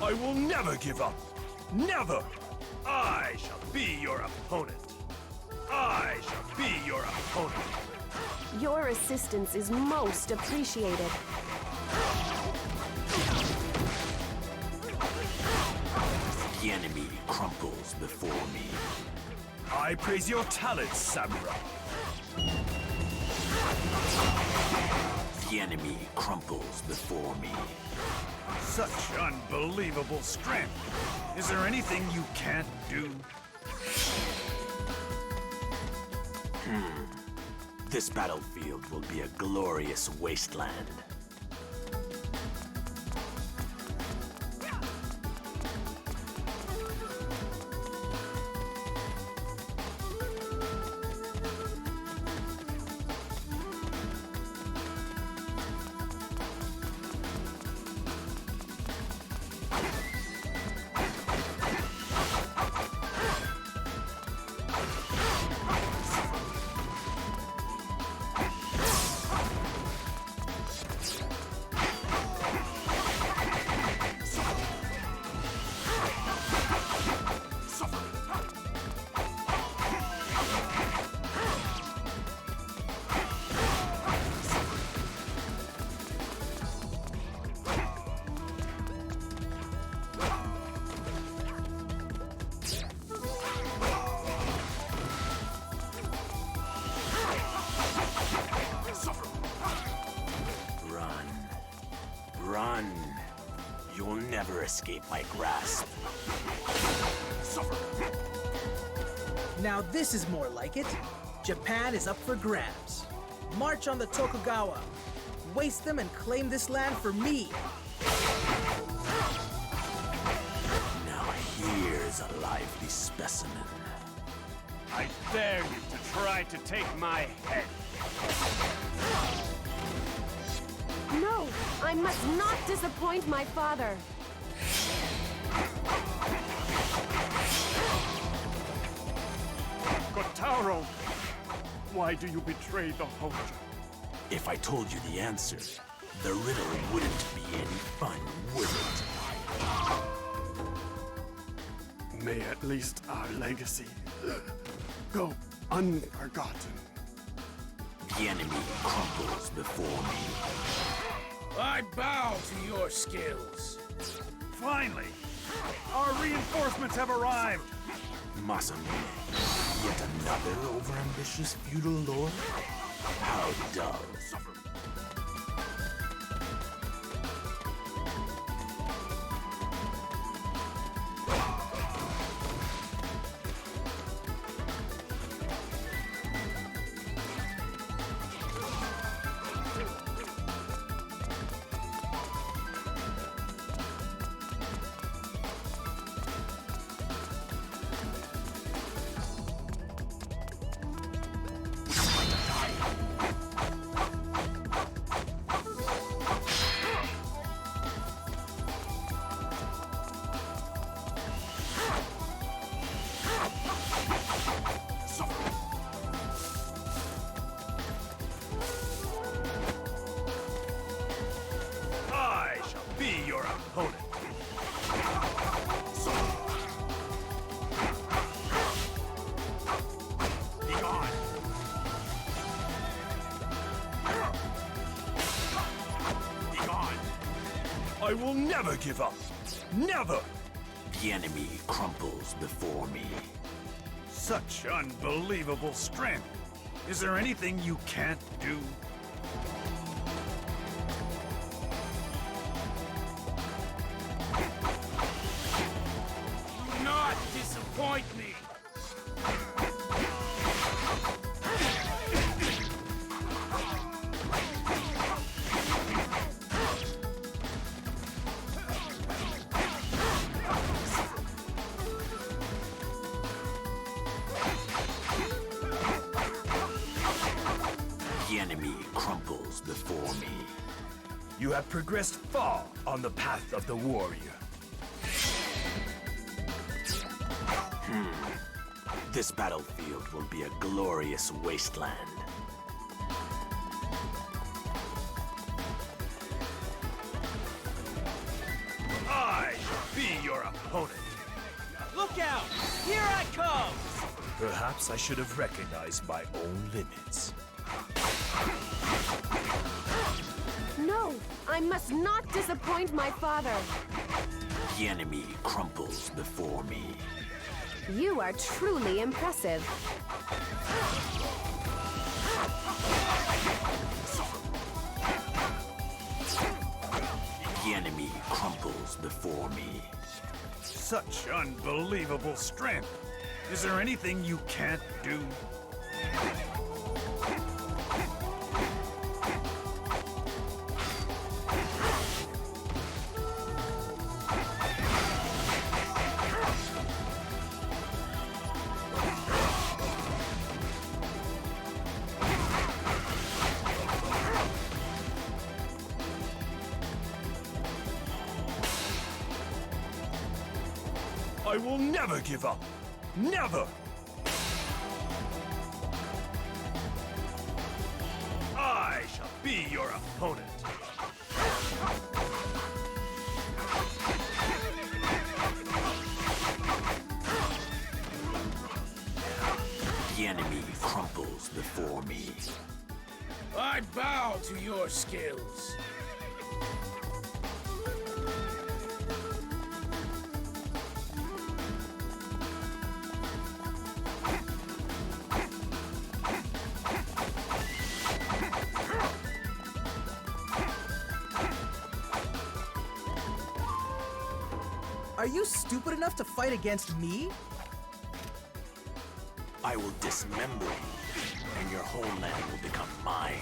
I will never give up. Never! I shall be your opponent. I shall be your opponent. Your assistance is most appreciated. The enemy crumples before me. I praise your talents, samurai. The enemy crumples before me. Such unbelievable strength. Is there anything you can't do? This battlefield will be a glorious wasteland. Run. You'll never escape my grasp. Now this is more like it. Japan is up for grabs. March on the Tokugawa. Waste them and claim this land for me. Now here's a lively specimen. I dare you to try to take my head. No, I must not disappoint my father. Котаро, why do you betray the Hojo? If I told you the answer, the riddle wouldn't be any fun, would it? May at least our legacy go unforgotten. The enemy crumbles before me. I bow to your skills. Finally, our reinforcements have arrived. Masamune, yet another overambitious feudal lord? How dull. I shall be your opponent. Be gone. Be gone. I will never give up. Never! The enemy crumples before me. Such unbelievable strength. Is there anything you can't do? Do not disappoint me. The enemy crumples before me. You have progressed far on the path of the warrior. This battlefield will be a glorious wasteland. I shall be your opponent. Look out! Here I come! Perhaps I should have recognized my own limits. No, I must not disappoint my father. The enemy crumples before me. You are truly impressive. The enemy crumples before me. Such unbelievable strength. Is there anything you can't do? I will never give up. Never! I shall be your opponent. The enemy crumples before me. I bow to your skills. Are you stupid enough to fight against me? I will dismember you, and your homeland will become mine.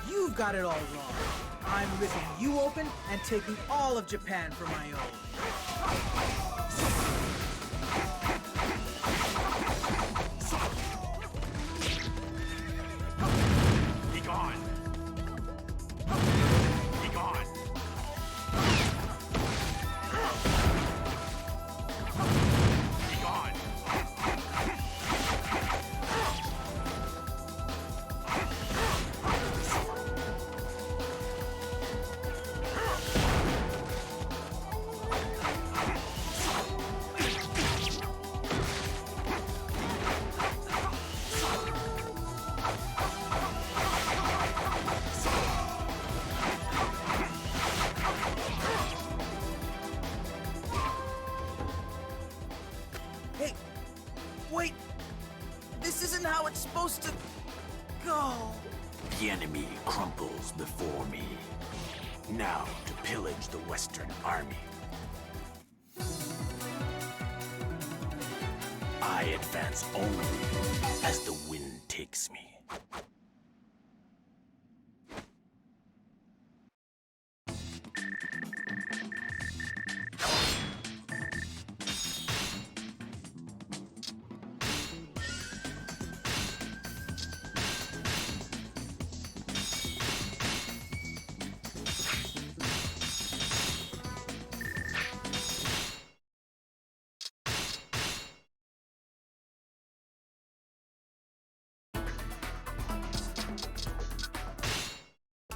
You've got it all wrong. I'm ripping you open and taking all of Japan for my own. Wait! This isn't how it's supposed to go! The enemy crumples before me. Now to pillage the Western Army. I advance only as the wind takes me.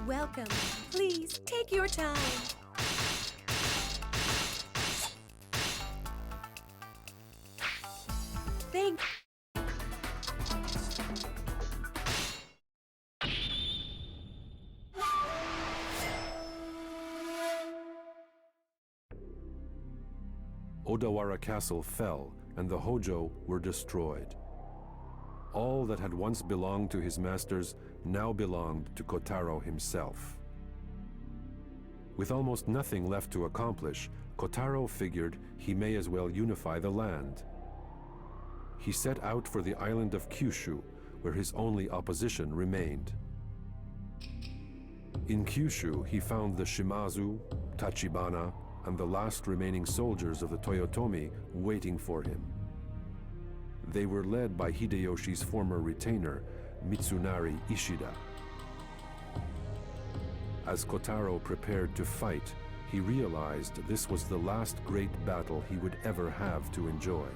Welcome. Please, take your time. Thank Odawara Castle fell, and the Hojo were destroyed. All that had once belonged to his masters now belonged to Kotaro himself. With almost nothing left to accomplish, Kotaro figured he may as well unify the land. He set out for the island of Kyushu, where his only opposition remained. In Kyushu, he found the Shimazu, Tachibana, and the last remaining soldiers of the Toyotomi waiting for him. They were led by Hideyoshi's former retainer, Mitsunari Ishida. As Kotaro prepared to fight, he realized this was the last great battle he would ever have to enjoy.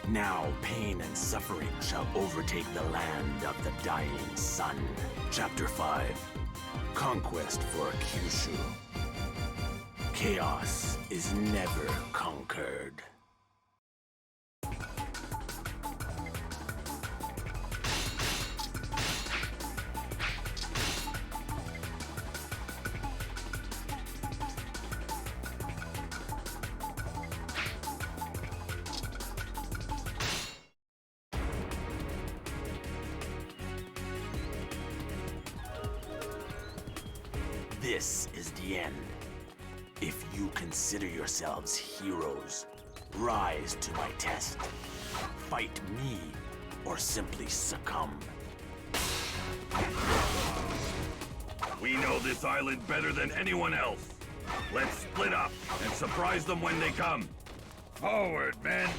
Now pain and suffering shall overtake the land of the dying sun. Chapter 5. Conquest for Kyushu. Chaos is never conquered. This is the end. If you consider yourselves heroes, rise to my test. Fight me, or simply succumb. We know this island better than anyone else. Let's split up and surprise them when they come. Forward, men.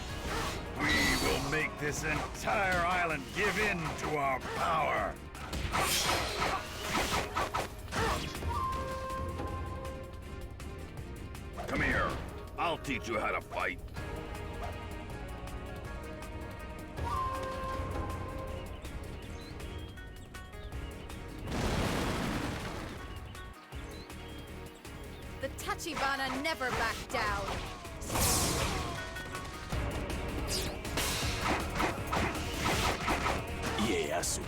We will make this entire island give in to our power. Come here. I'll teach you how to fight. The Tachibana never back down. Ieyasu,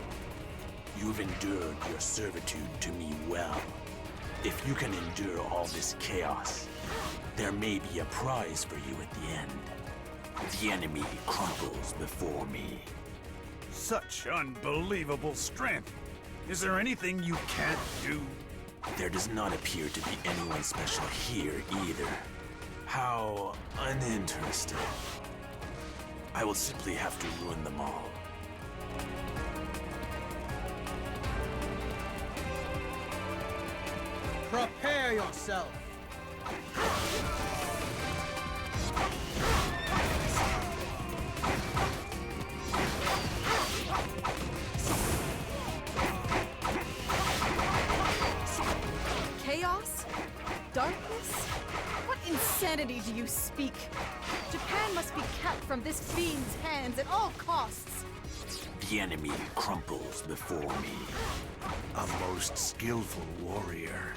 you've endured your servitude to me well. If you can endure all this chaos, there may be a prize for you at the end. The enemy crumples before me. Such unbelievable strength. Is there anything you can't do? There does not appear to be anyone special here either. How uninteresting. I will simply have to ruin them all. Prepare yourself. Chaos? Darkness? What insanity do you speak? Japan must be kept from this fiend's hands at all costs. The enemy crumples before me. A most skillful warrior.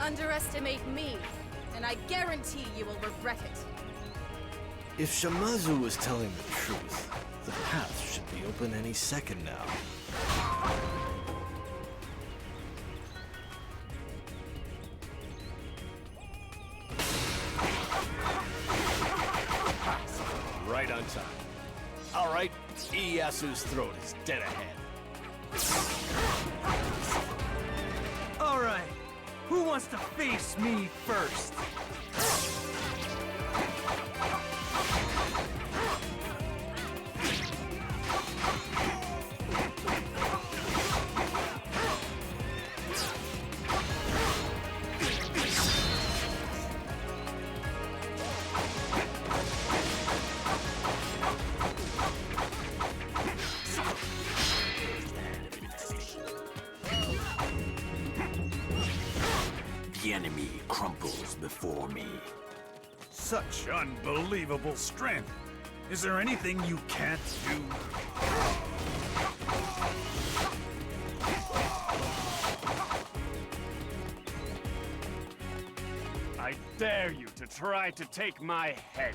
Underestimate me, and I guarantee you will regret it. If Shamazu was telling the truth, the path should be open any second now. Right on time. All right, Ieyasu's throat is dead ahead. All right. Who wants to face me first? The enemy crumples before me. Such unbelievable strength. Is there anything you can't do? I dare you to try to take my head.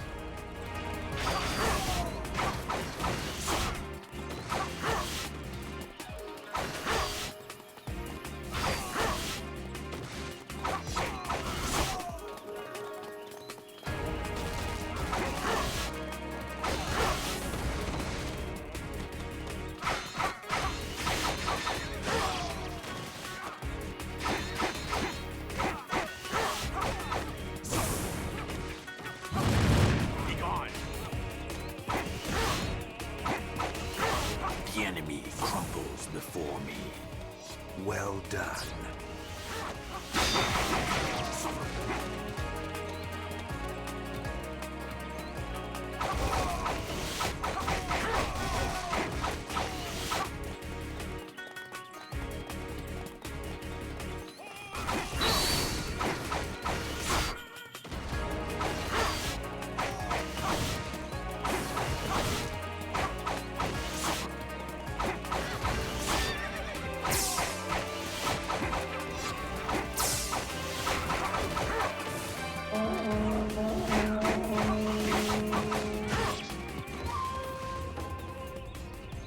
The enemy crumples before me. Well done.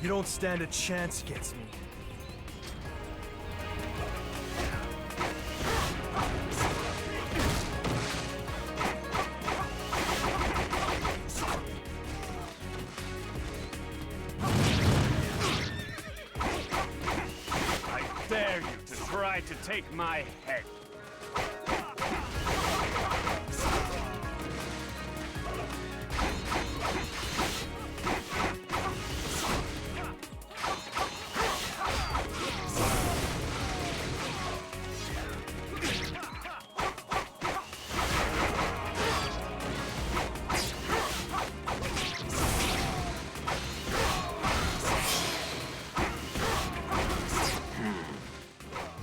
You don't stand a chance against me. I dare you to try to take my head.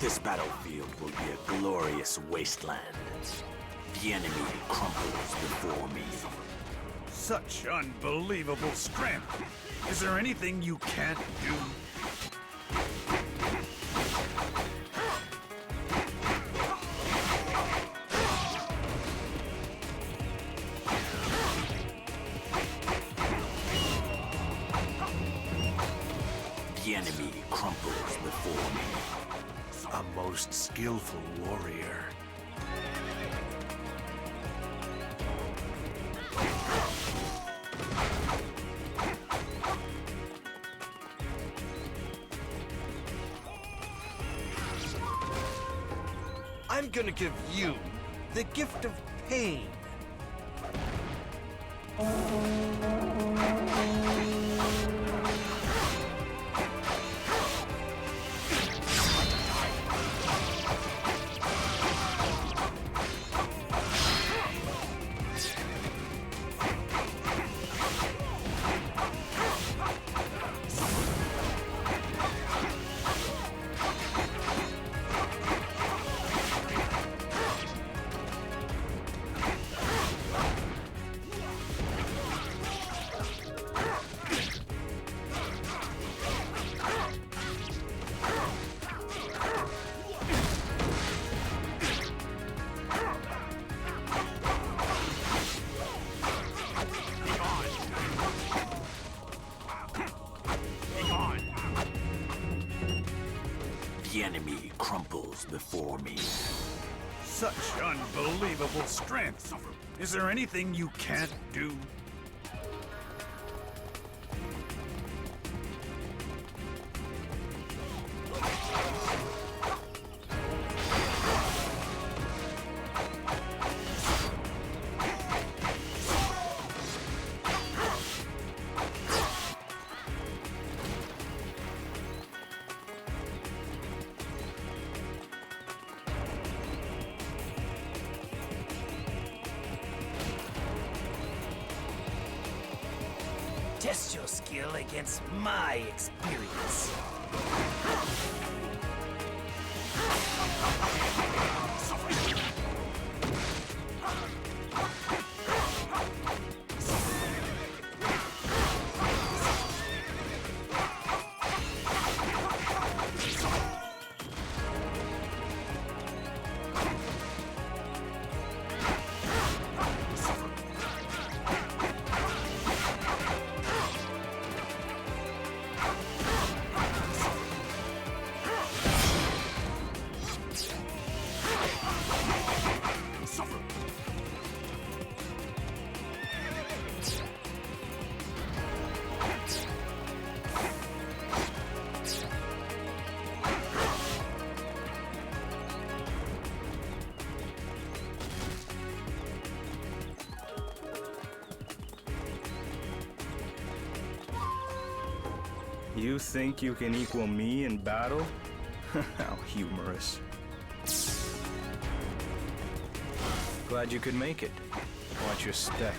This battlefield will be a glorious wasteland. The enemy crumbles before me. Such unbelievable strength. Is there anything you can't do? The enemy crumbles before me. A most skillful warrior. I'm gonna give you the gift of pain. The enemy crumbles before me. Such unbelievable strength. Is there anything you can't do? Test your skill against my experience. You think you can equal me in battle? How humorous. Glad you could make it. Watch your step.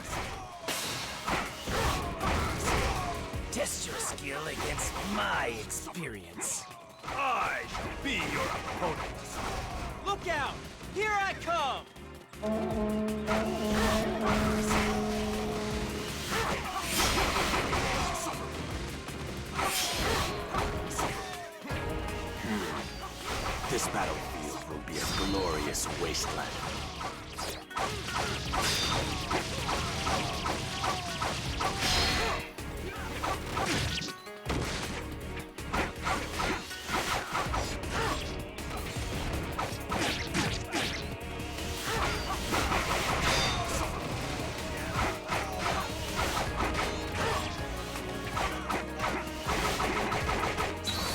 Test your skill against my experience. I shall be your opponent. Look out! Here I come! This battlefield will be a glorious wasteland.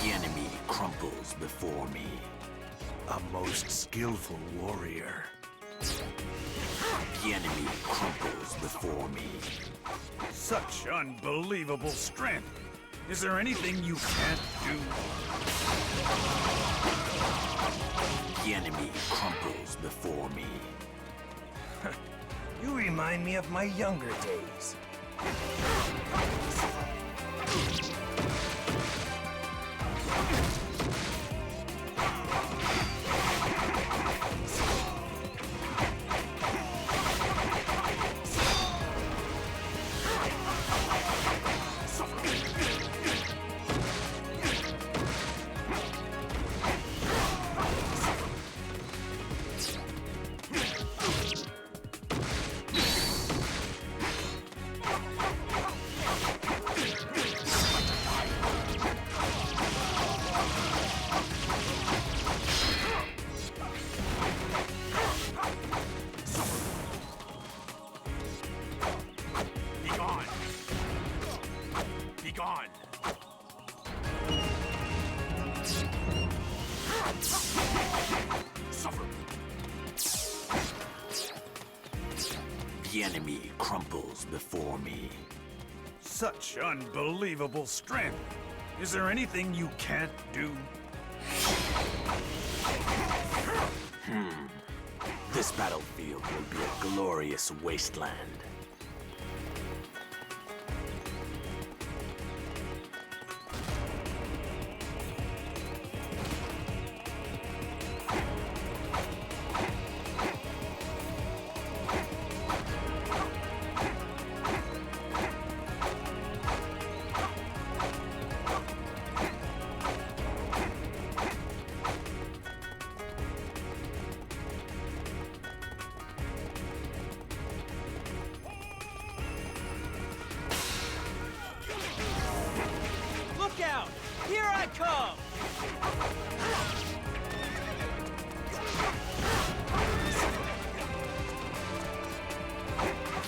The enemy crumbles before me. A most skillful warrior. The enemy crumples before me. Such unbelievable strength. Is there anything you can't do? The enemy crumples before me. You remind me of my younger days. gone. Suffer. The enemy crumples before me. Such unbelievable strength. Is there anything you can't do? This battlefield will be a glorious wasteland. Look out! Here I come!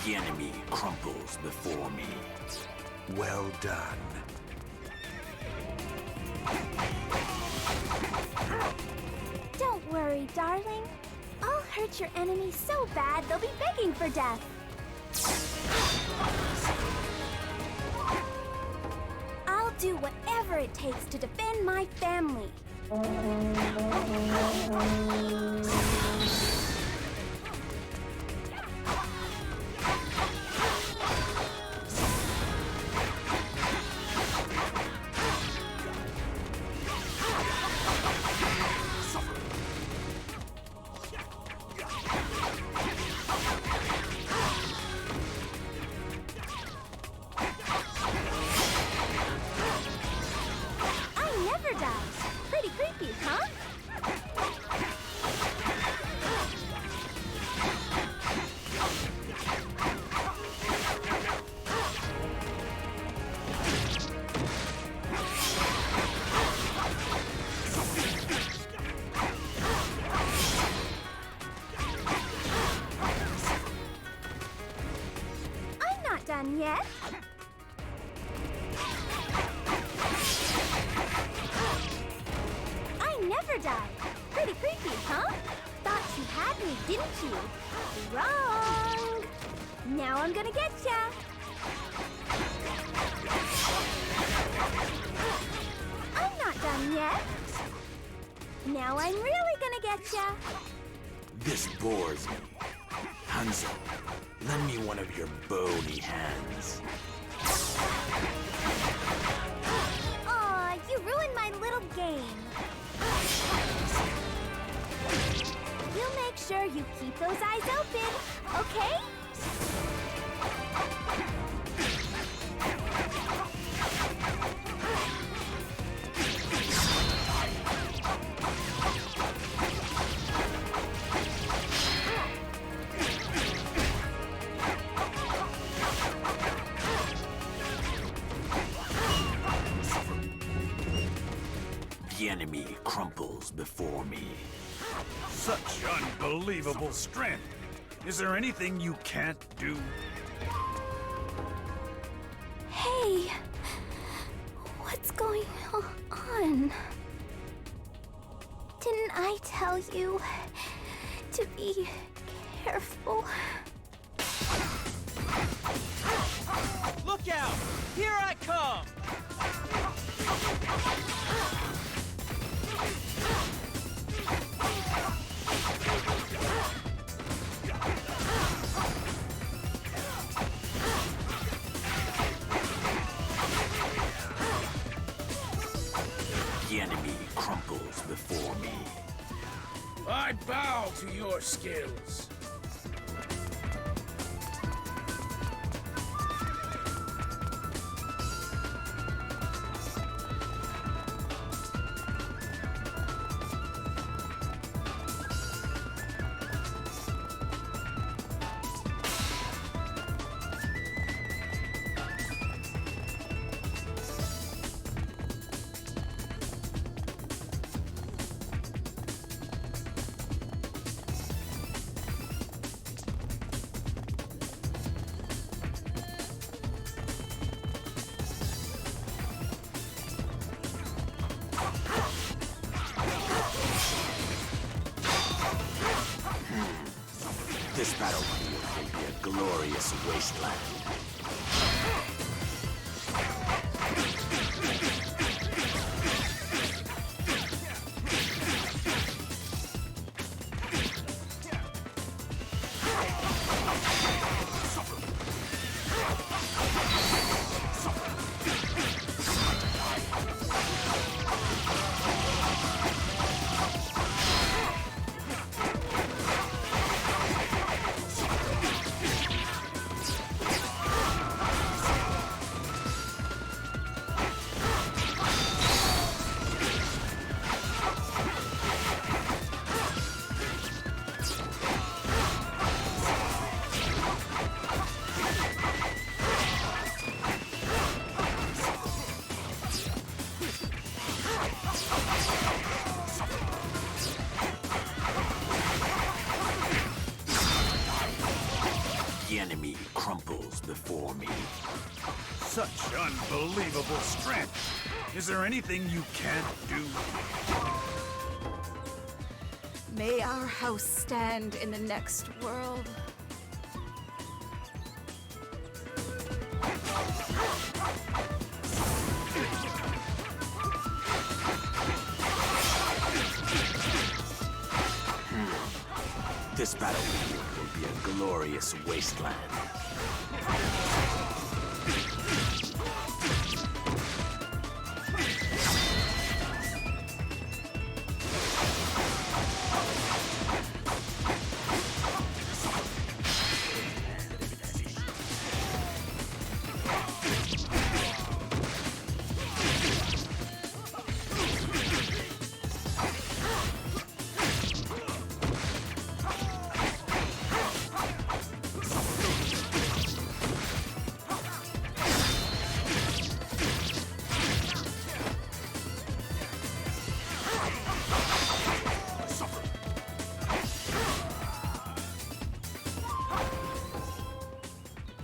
The enemy crumples before me. Well done. Don't worry, darling. I'll hurt your enemies so bad they'll be begging for death. I'll do whatever it takes to defend my family. Pretty creepy, huh? I'm not done yet. Never die. Pretty creepy, huh? Thought you had me, didn't you? Wrong! Now I'm gonna get ya! I'm not done yet. Now I'm really gonna get ya! This bores me. Hanzo, lend me one of your bony hands. Aw, you ruined my little game. You'll make sure you keep those eyes open, okay? The enemy crumples before me. Such unbelievable strength. Is there anything you can't do? Hey, what's going on? Didn't I tell you to be careful? Look out! Here I come! The enemy crumples before me. I bow to your skills. This battlefield will be a glorious wasteland. The enemy crumples before me. Such unbelievable strength. Is there anything you can't do? May our house stand in the next world. This battlefield will be a glorious wasteland.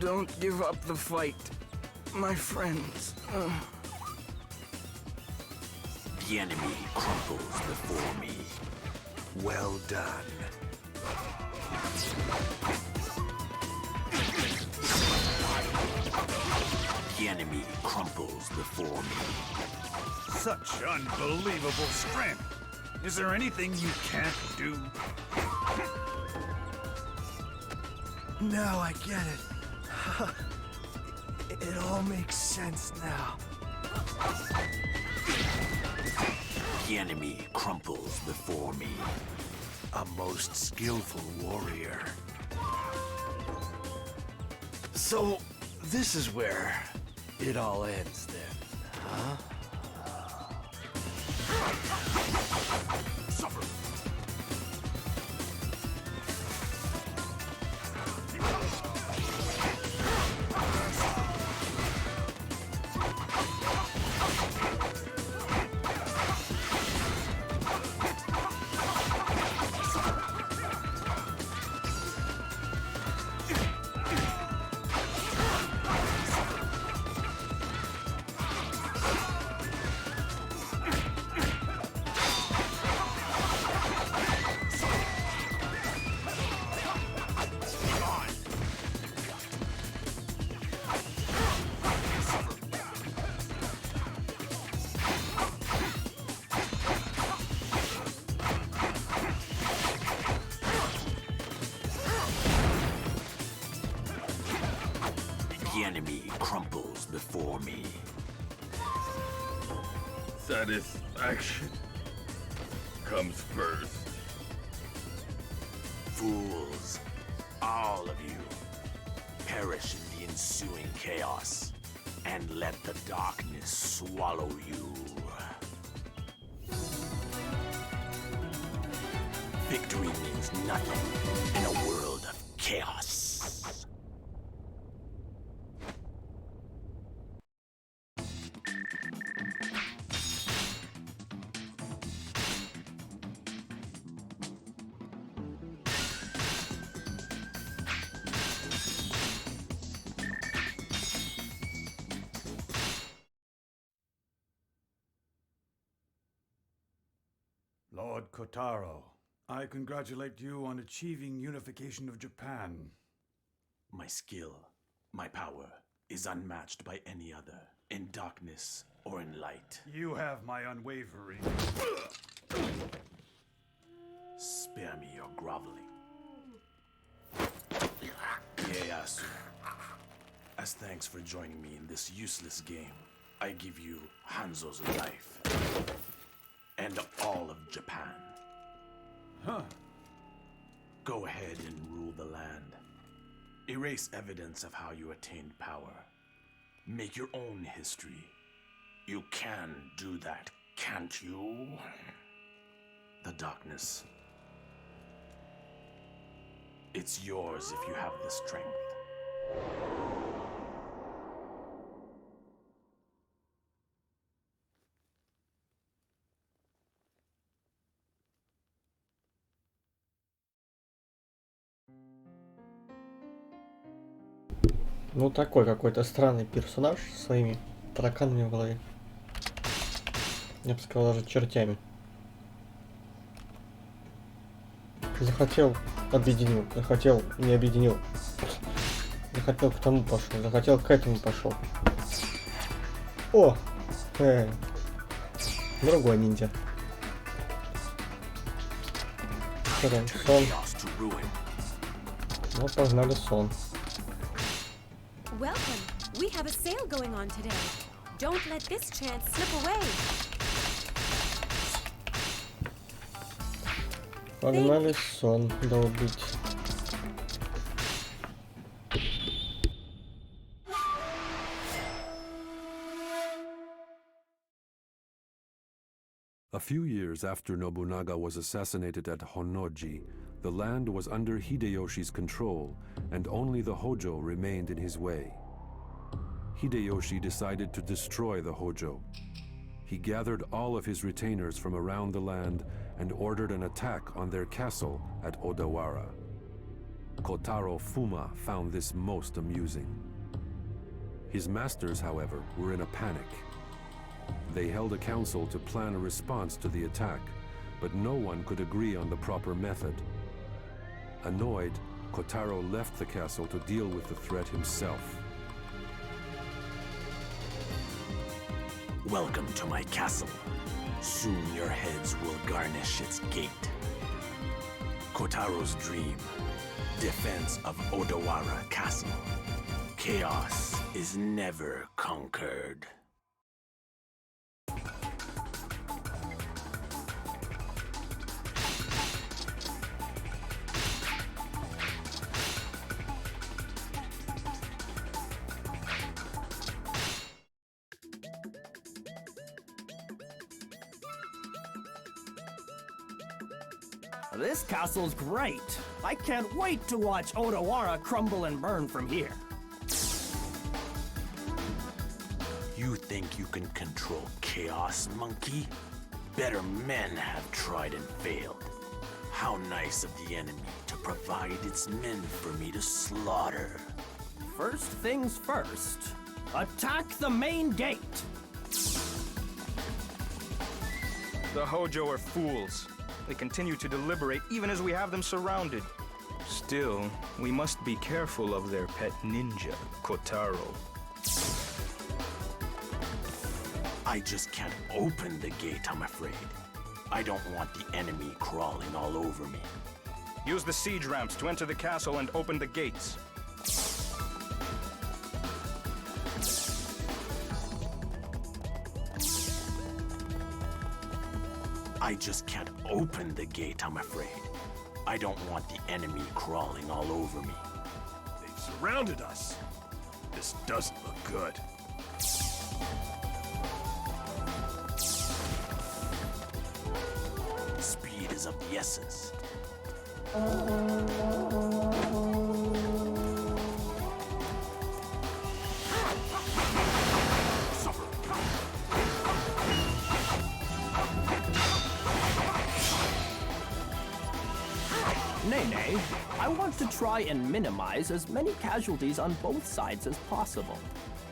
Don't give up the fight, my friends. The enemy crumples before me. Well done. The enemy crumples before me. Such unbelievable strength. Is there anything you can't do? Now I get it. It all makes sense now. The enemy crumples before me. A most skillful warrior. So, this is where it all ends then, huh? Suffer. The enemy crumples before me. Satisfaction comes first. Fools, all of you, perish in the ensuing chaos, and let the darkness swallow you. Victory means nothing in a world of chaos. Lord Котаро, I congratulate you on achieving unification of Japan. My skill, my power, is unmatched by any other, in darkness or in light. You have my unwavering. Spare me your groveling. Ieyasu, as thanks for joining me in this useless game, I give you Hanzo's life. And all of Japan. Huh. Go ahead and rule the land. Erase evidence of how you attained power. Make your own history. You can do that, can't you? The darkness. It's yours if you have the strength. Ну такой какой-то странный персонаж со своими тараканами в голове. Я бы сказал, даже чертями. Захотел, объединил. Захотел, не объединил. Захотел к тому пошел. Захотел к этому пошел. О! Другой ниндзя. Что там? Сон. Ну, погнали сон. Welcome. We have a sale going on today. Don't let this chance slip away. Погнали сон долбить. A few years after Nobunaga was assassinated at Honnoji, the land was under Hideyoshi's control, and only the Hojo remained in his way. Hideyoshi decided to destroy the Hojo. He gathered all of his retainers from around the land and ordered an attack on their castle at Odawara. Kotaro Fuma found this most amusing. His masters, however, were in a panic. They held a council to plan a response to the attack, but no one could agree on the proper method. Annoyed, Kotaro left the castle to deal with the threat himself. Welcome to my castle. Soon your heads will garnish its gate. Kotaro's dream. Defense of Odawara Castle. Chaos is never conquered. This castle's great. I can't wait to watch Odawara crumble and burn from here. You think you can control chaos, monkey? Better men have tried and failed. How nice of the enemy to provide its men for me to slaughter. First things first, attack the main gate. The Hojo are fools. They continue to deliberate even as we have them surrounded. Still, we must be careful of their pet ninja, Котаро. I just can't open the gate, I'm afraid. I don't want the enemy crawling all over me. Use the siege ramps to enter the castle and open the gates. I just can't open the gate, I'm afraid. I don't want the enemy crawling all over me. They've surrounded us. This doesn't look good. Speed is of the essence. Nene, I want to try and minimize as many casualties on both sides as possible.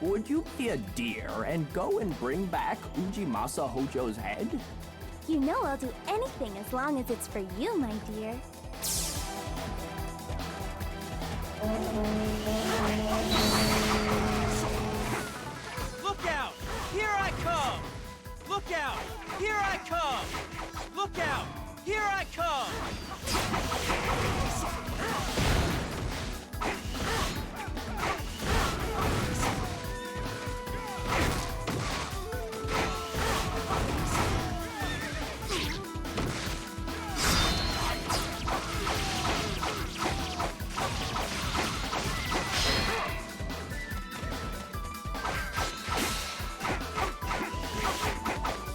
Would you be a dear and go and bring back Ujimasa Hojo's head? You know I'll do anything as long as it's for you, my dear. Look out! Here I come! Look out! Here I come! Look out! Here I come!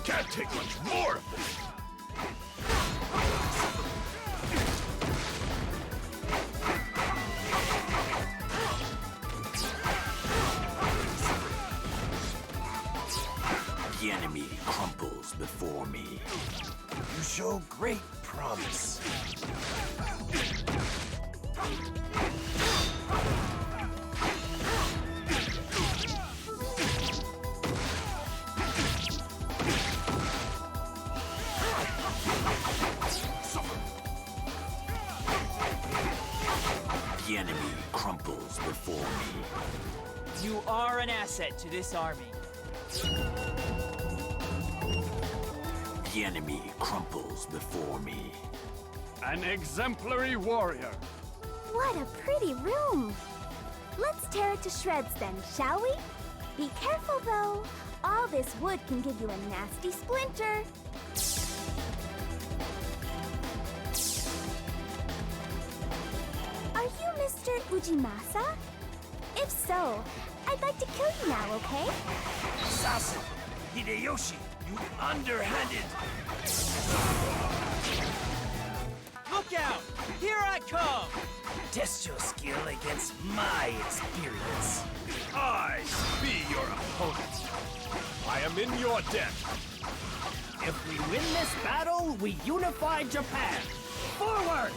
Can't take much more of this! The enemy crumples before me. You show great promise. The enemy crumples before me. You are an asset to this army. The enemy crumples before me. An exemplary warrior. What a pretty room! Let's tear it to shreds then, shall we? Be careful though. All this wood can give you a nasty splinter. Are you Mr. Ujimasa? If so, I'd like to kill you now, okay? Assassin! Hideyoshi, you underhanded! Look out! Here I come! Test your skill against my experience. I be your opponent. I am in your debt. If we win this battle, we unify Japan. Forward!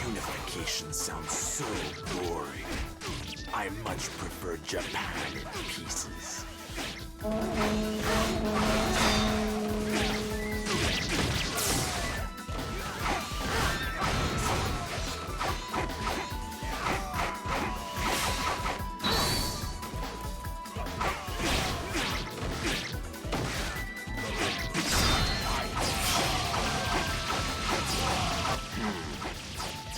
Unification sounds so boring. I much prefer Japan in pieces.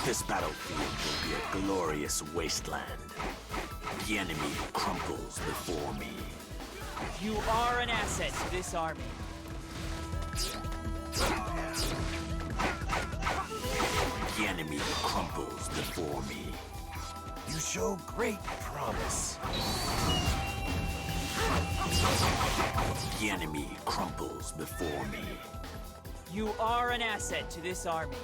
This battlefield will be a glorious wasteland. The enemy crumples before me. You are an asset to this army. The enemy crumples before me. You show great promise. The enemy crumples before me. You are an asset to this army.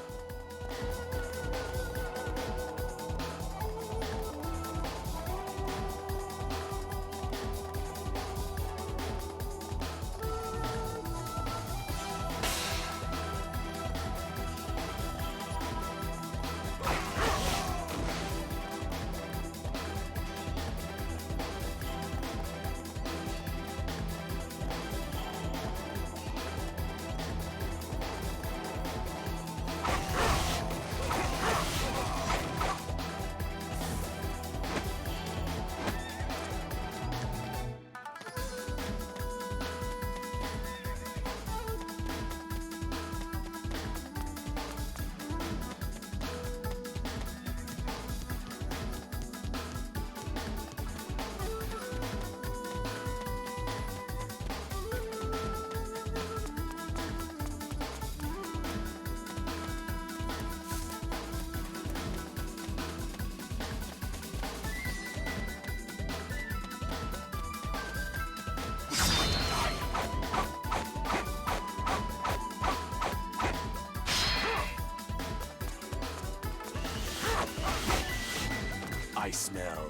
I smell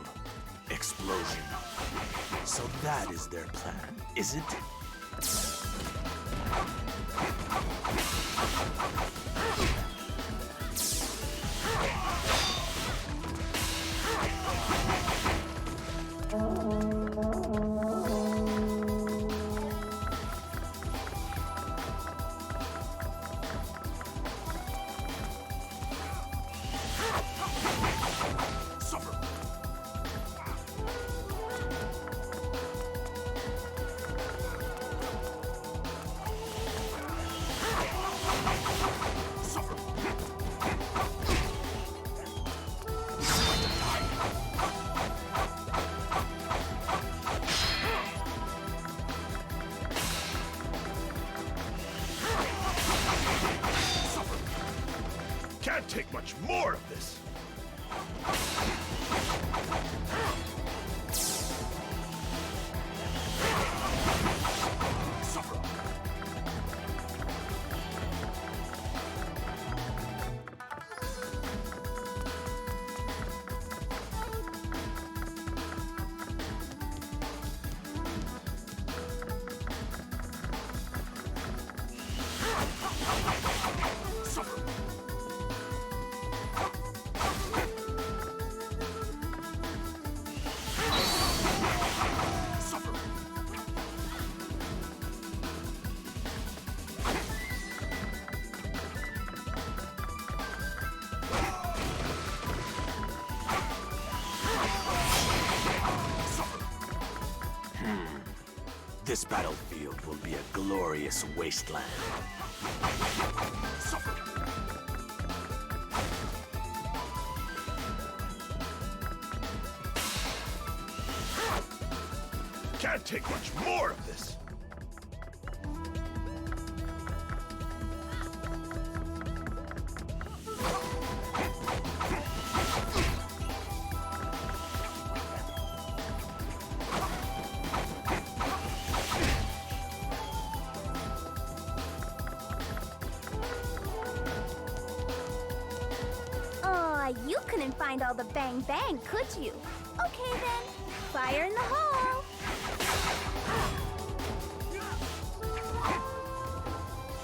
explosion. So that is their plan, is it? take much more of this. This battlefield will be a glorious wasteland. Suffer. Can't take much more of this. You couldn't find all the bang bang, could you? Okay then, fire in the hole!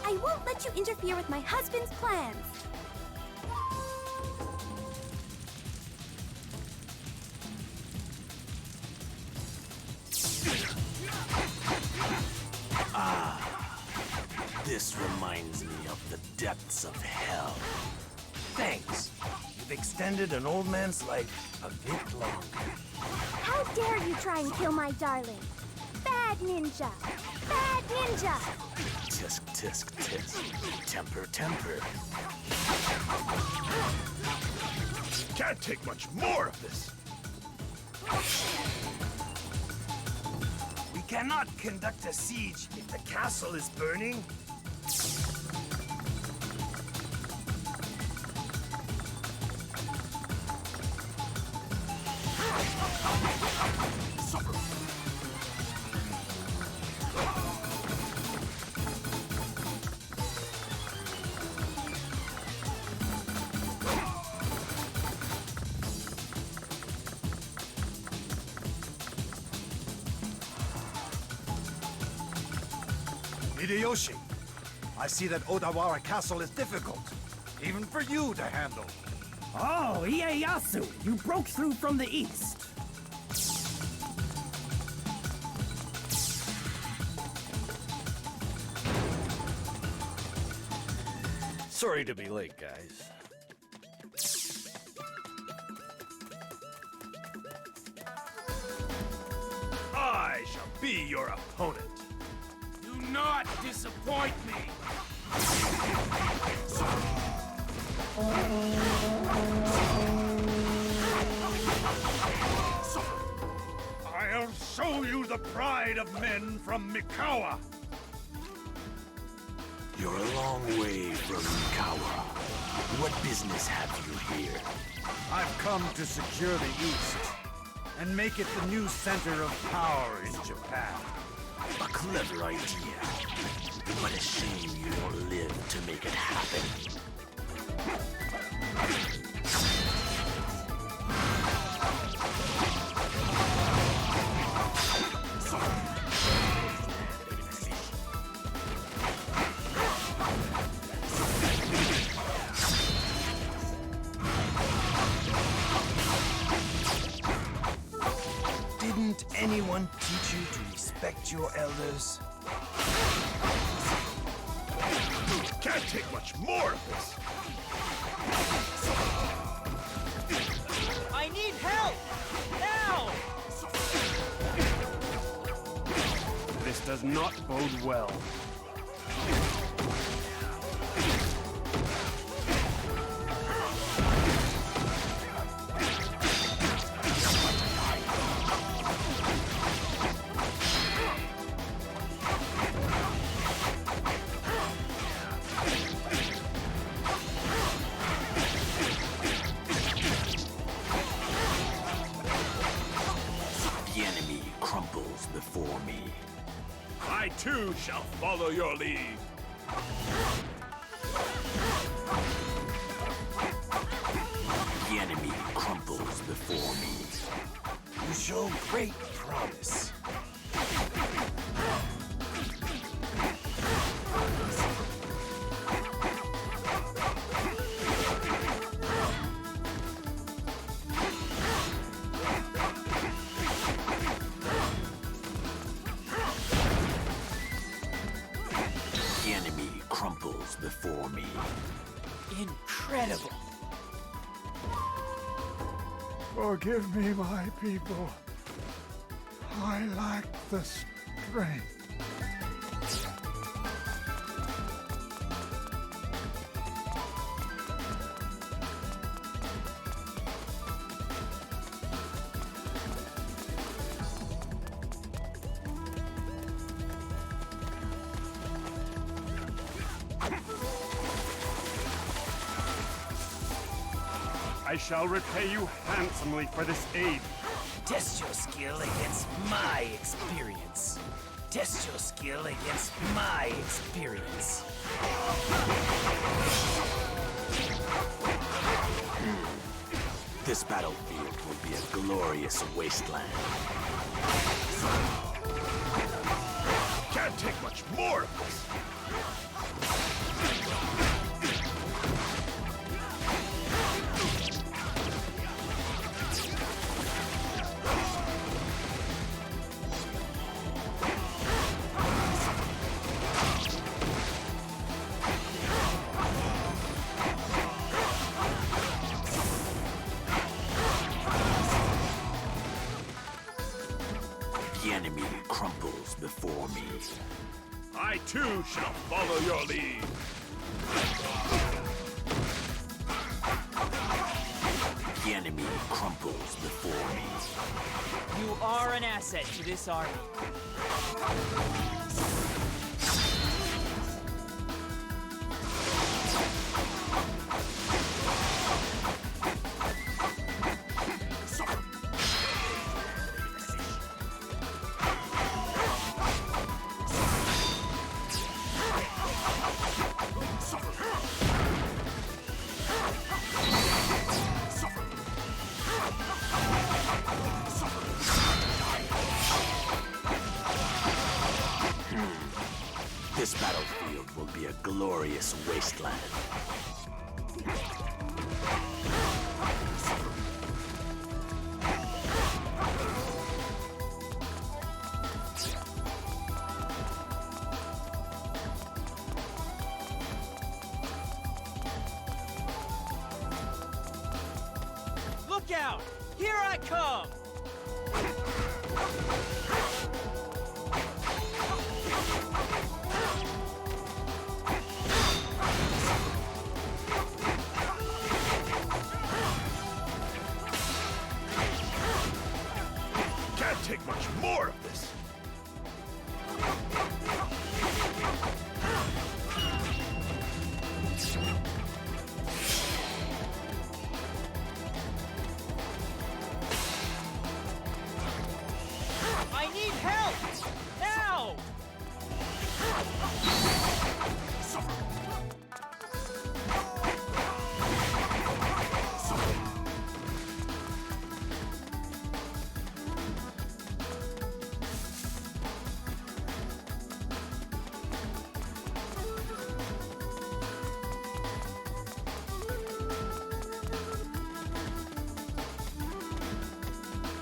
I won't let you interfere with my husband's plans. This reminds me of the depths of hell. Thanks. You've extended an old man's life a bit longer. How dare you try and kill my darling? Bad ninja! Bad ninja! Tisk, tisk, tisk. Temper, temper. Can't take much more of this. We cannot conduct a siege if the castle is burning. Hideyoshi, I see that Odawara Castle is difficult, even for you to handle. Oh, Ieyasu, you broke through from the east. Sorry to be late, guys. I shall be your opponent. Do not disappoint me! I'll show you the pride of men from Mikawa. You're a long way from Mikawa. What business have you here? I've come to secure the East and make it the new center of power in Japan. A clever idea. What a shame you don't live to make it happen. Didn't anyone teach you to respect your elders? Can't take much more of this. I need help! Now! This does not bode well. I too shall follow your lead. The enemy crumbles before me. You show great promise. The enemy crumples before me. Incredible. Forgive me, my people. I lack the strength. I shall repay you handsomely for this aid. Test your skill against my experience. Test your skill against my experience. This battlefield will be a glorious wasteland. Can't take much more of this. The enemy crumples before me. I too shall follow your lead. The enemy crumples before me. You are an asset to this army. This battlefield will be a glorious wasteland. Look out! Here I come! Can't take much more of this. I need help! Now!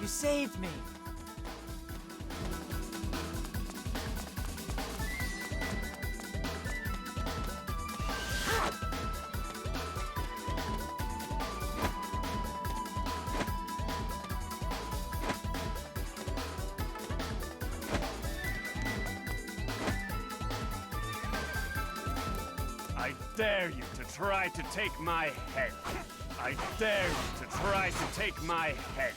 You saved me. I dare you to try to take my head. I dare you to try to take my head.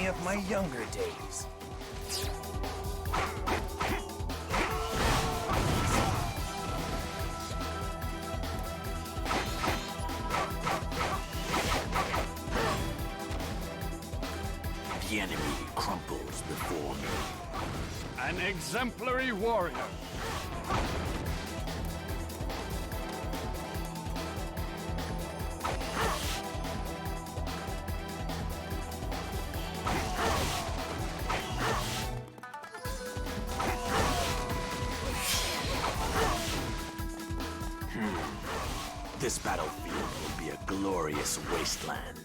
me of my younger days. The enemy crumples before me. An exemplary warrior. This battlefield will be a glorious wasteland.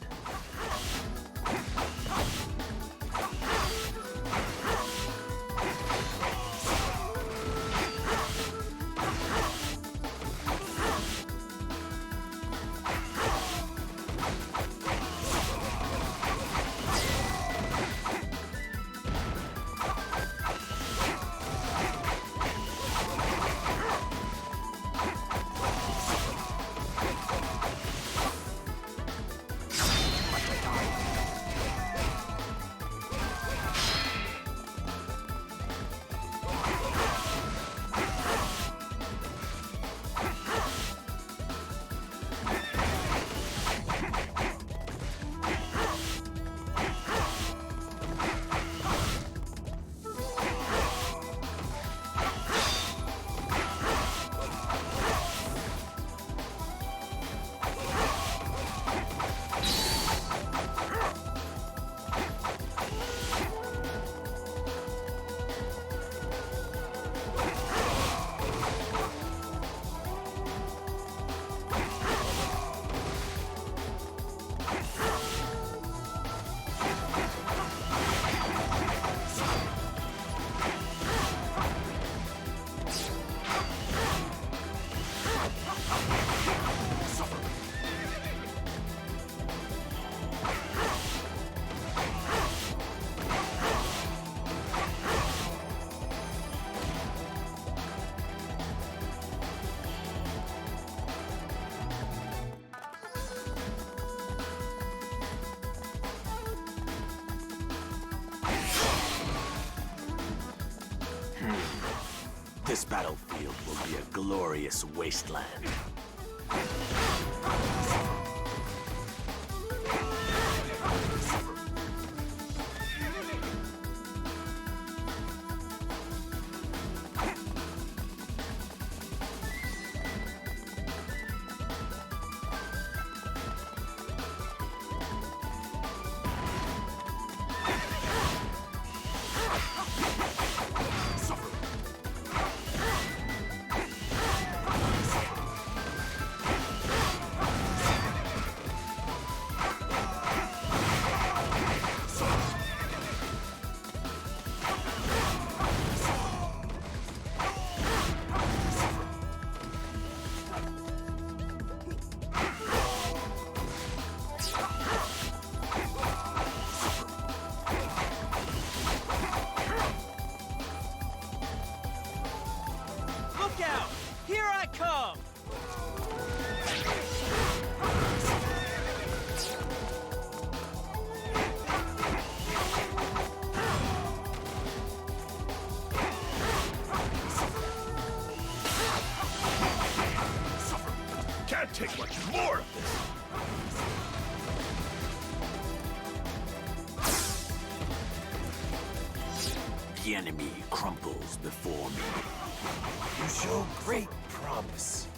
This battlefield will be a glorious wasteland. Can't take much more of this! The enemy crumples before me. You show great promise.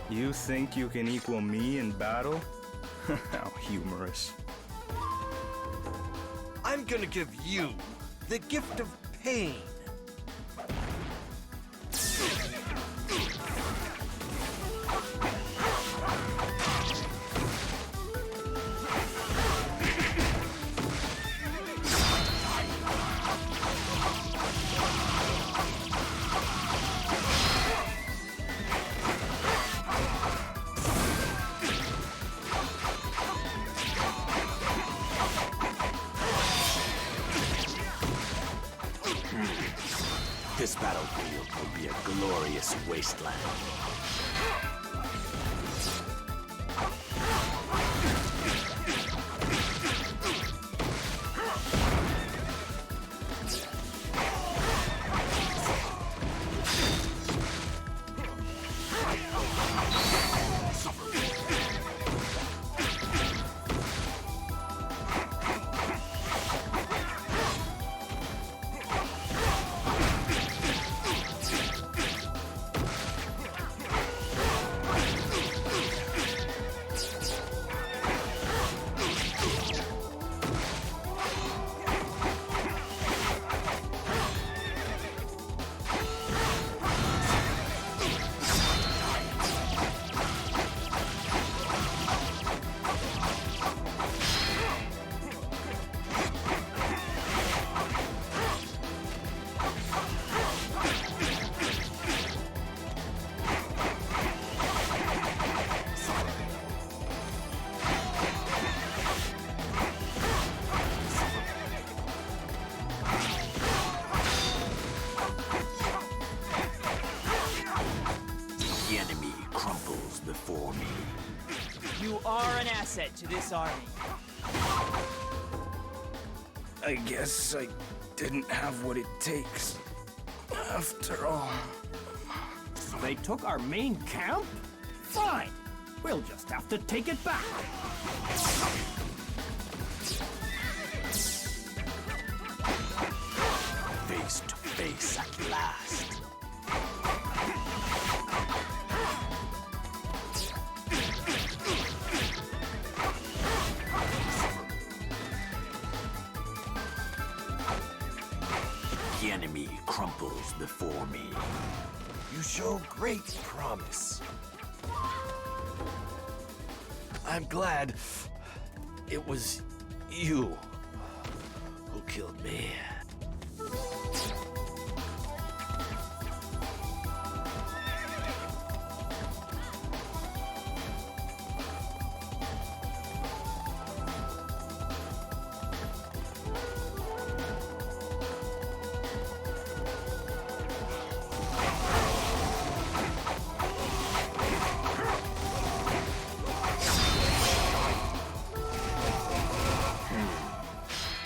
You think you can equal me in battle? How humorous. I'm gonna give you the gift of pain. This battlefield will be a glorious wasteland. You are an asset to this army. I guess I didn't have what it takes. After all. They took our main camp? Fine. We'll just have to take it back. Face to face at last. The enemy crumples before me. You show great promise. I'm glad it was you who killed me.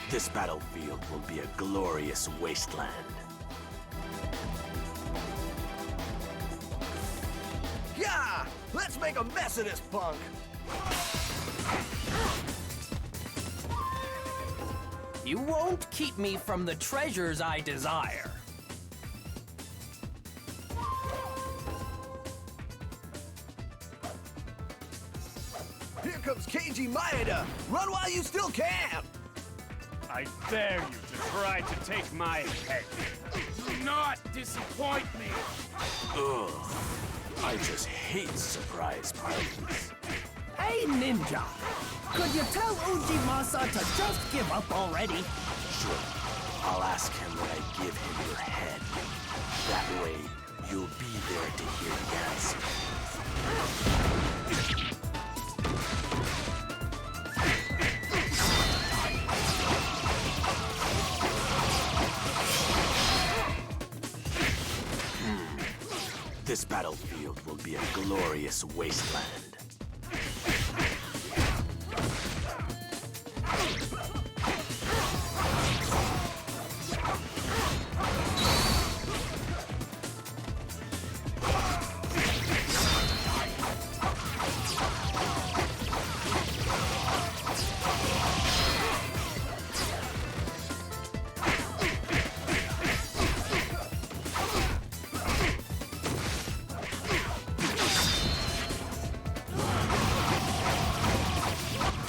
This battlefield will be a glorious wasteland. Yeah! Let's make a mess of this punk! You won't keep me from the treasures I desire. Here comes KG Maeda! Run while you still can! I dare you to try to take my head. Do not disappoint me. Ugh. I just hate surprise parties. Hey, Ninja! Could you tell Ujimasa to just give up already? Sure. I'll ask him when I give him your head. That way, you'll be there to hear the answer. This battlefield will be a glorious wasteland.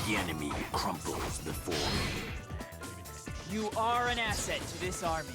The enemy crumples before me. You are an asset to this army.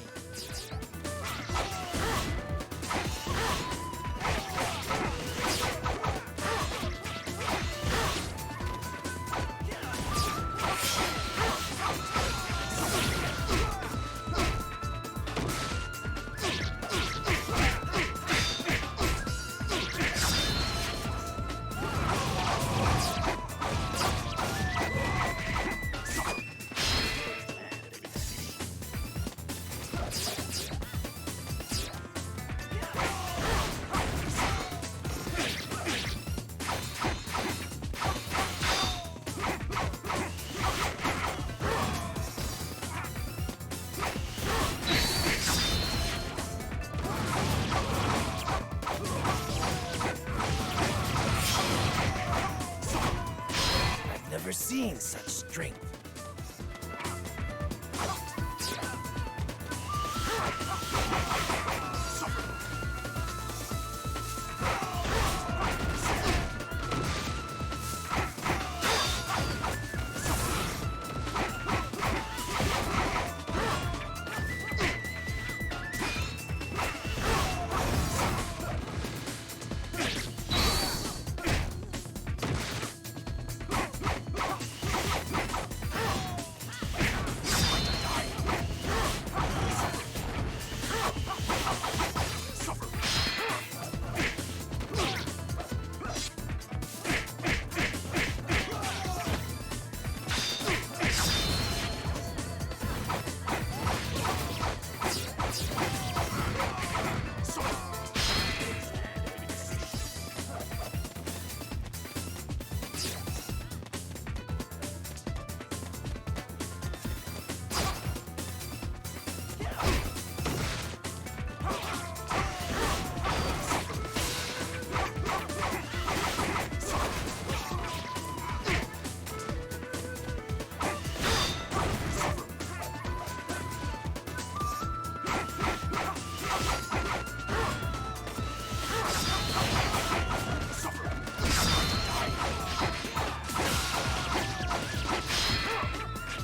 seen such strength.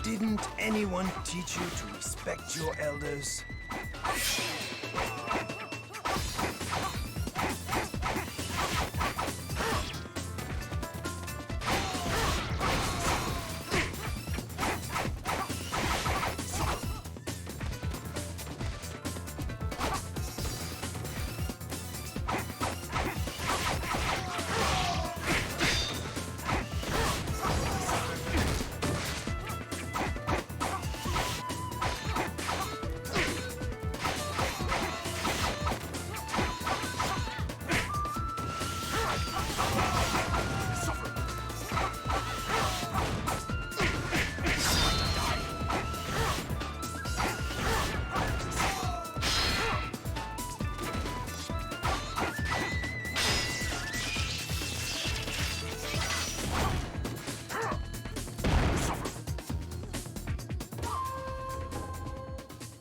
Didn't anyone teach you to respect your elders?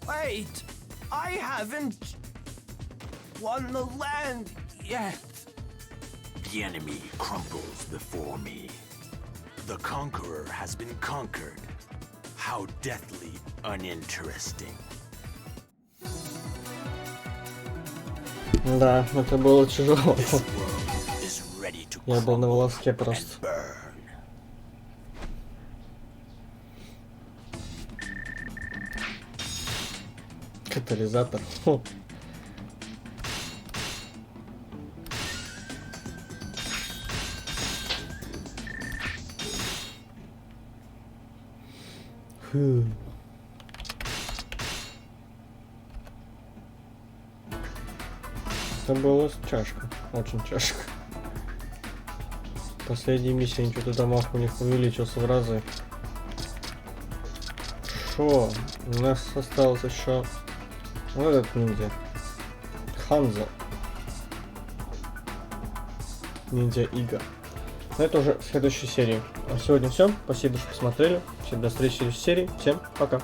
Wait, I haven't won the land yet. The enemy crumbles before me. The conqueror has been conquered. How deathly uninteresting. Да, это было тяжело. Я был на волоске просто. Катализатор. Фу. Это была чашка, очень чашка. Последняя миссия, что-то дамаг у них увеличился в разы. Шо? У нас осталось еще вот этот ниндзя. Ханзо. Ниндзя Ига. Но это уже в следующей серии. А сегодня все. Спасибо, что посмотрели. Всем до встречи в следующей серии. Всем пока.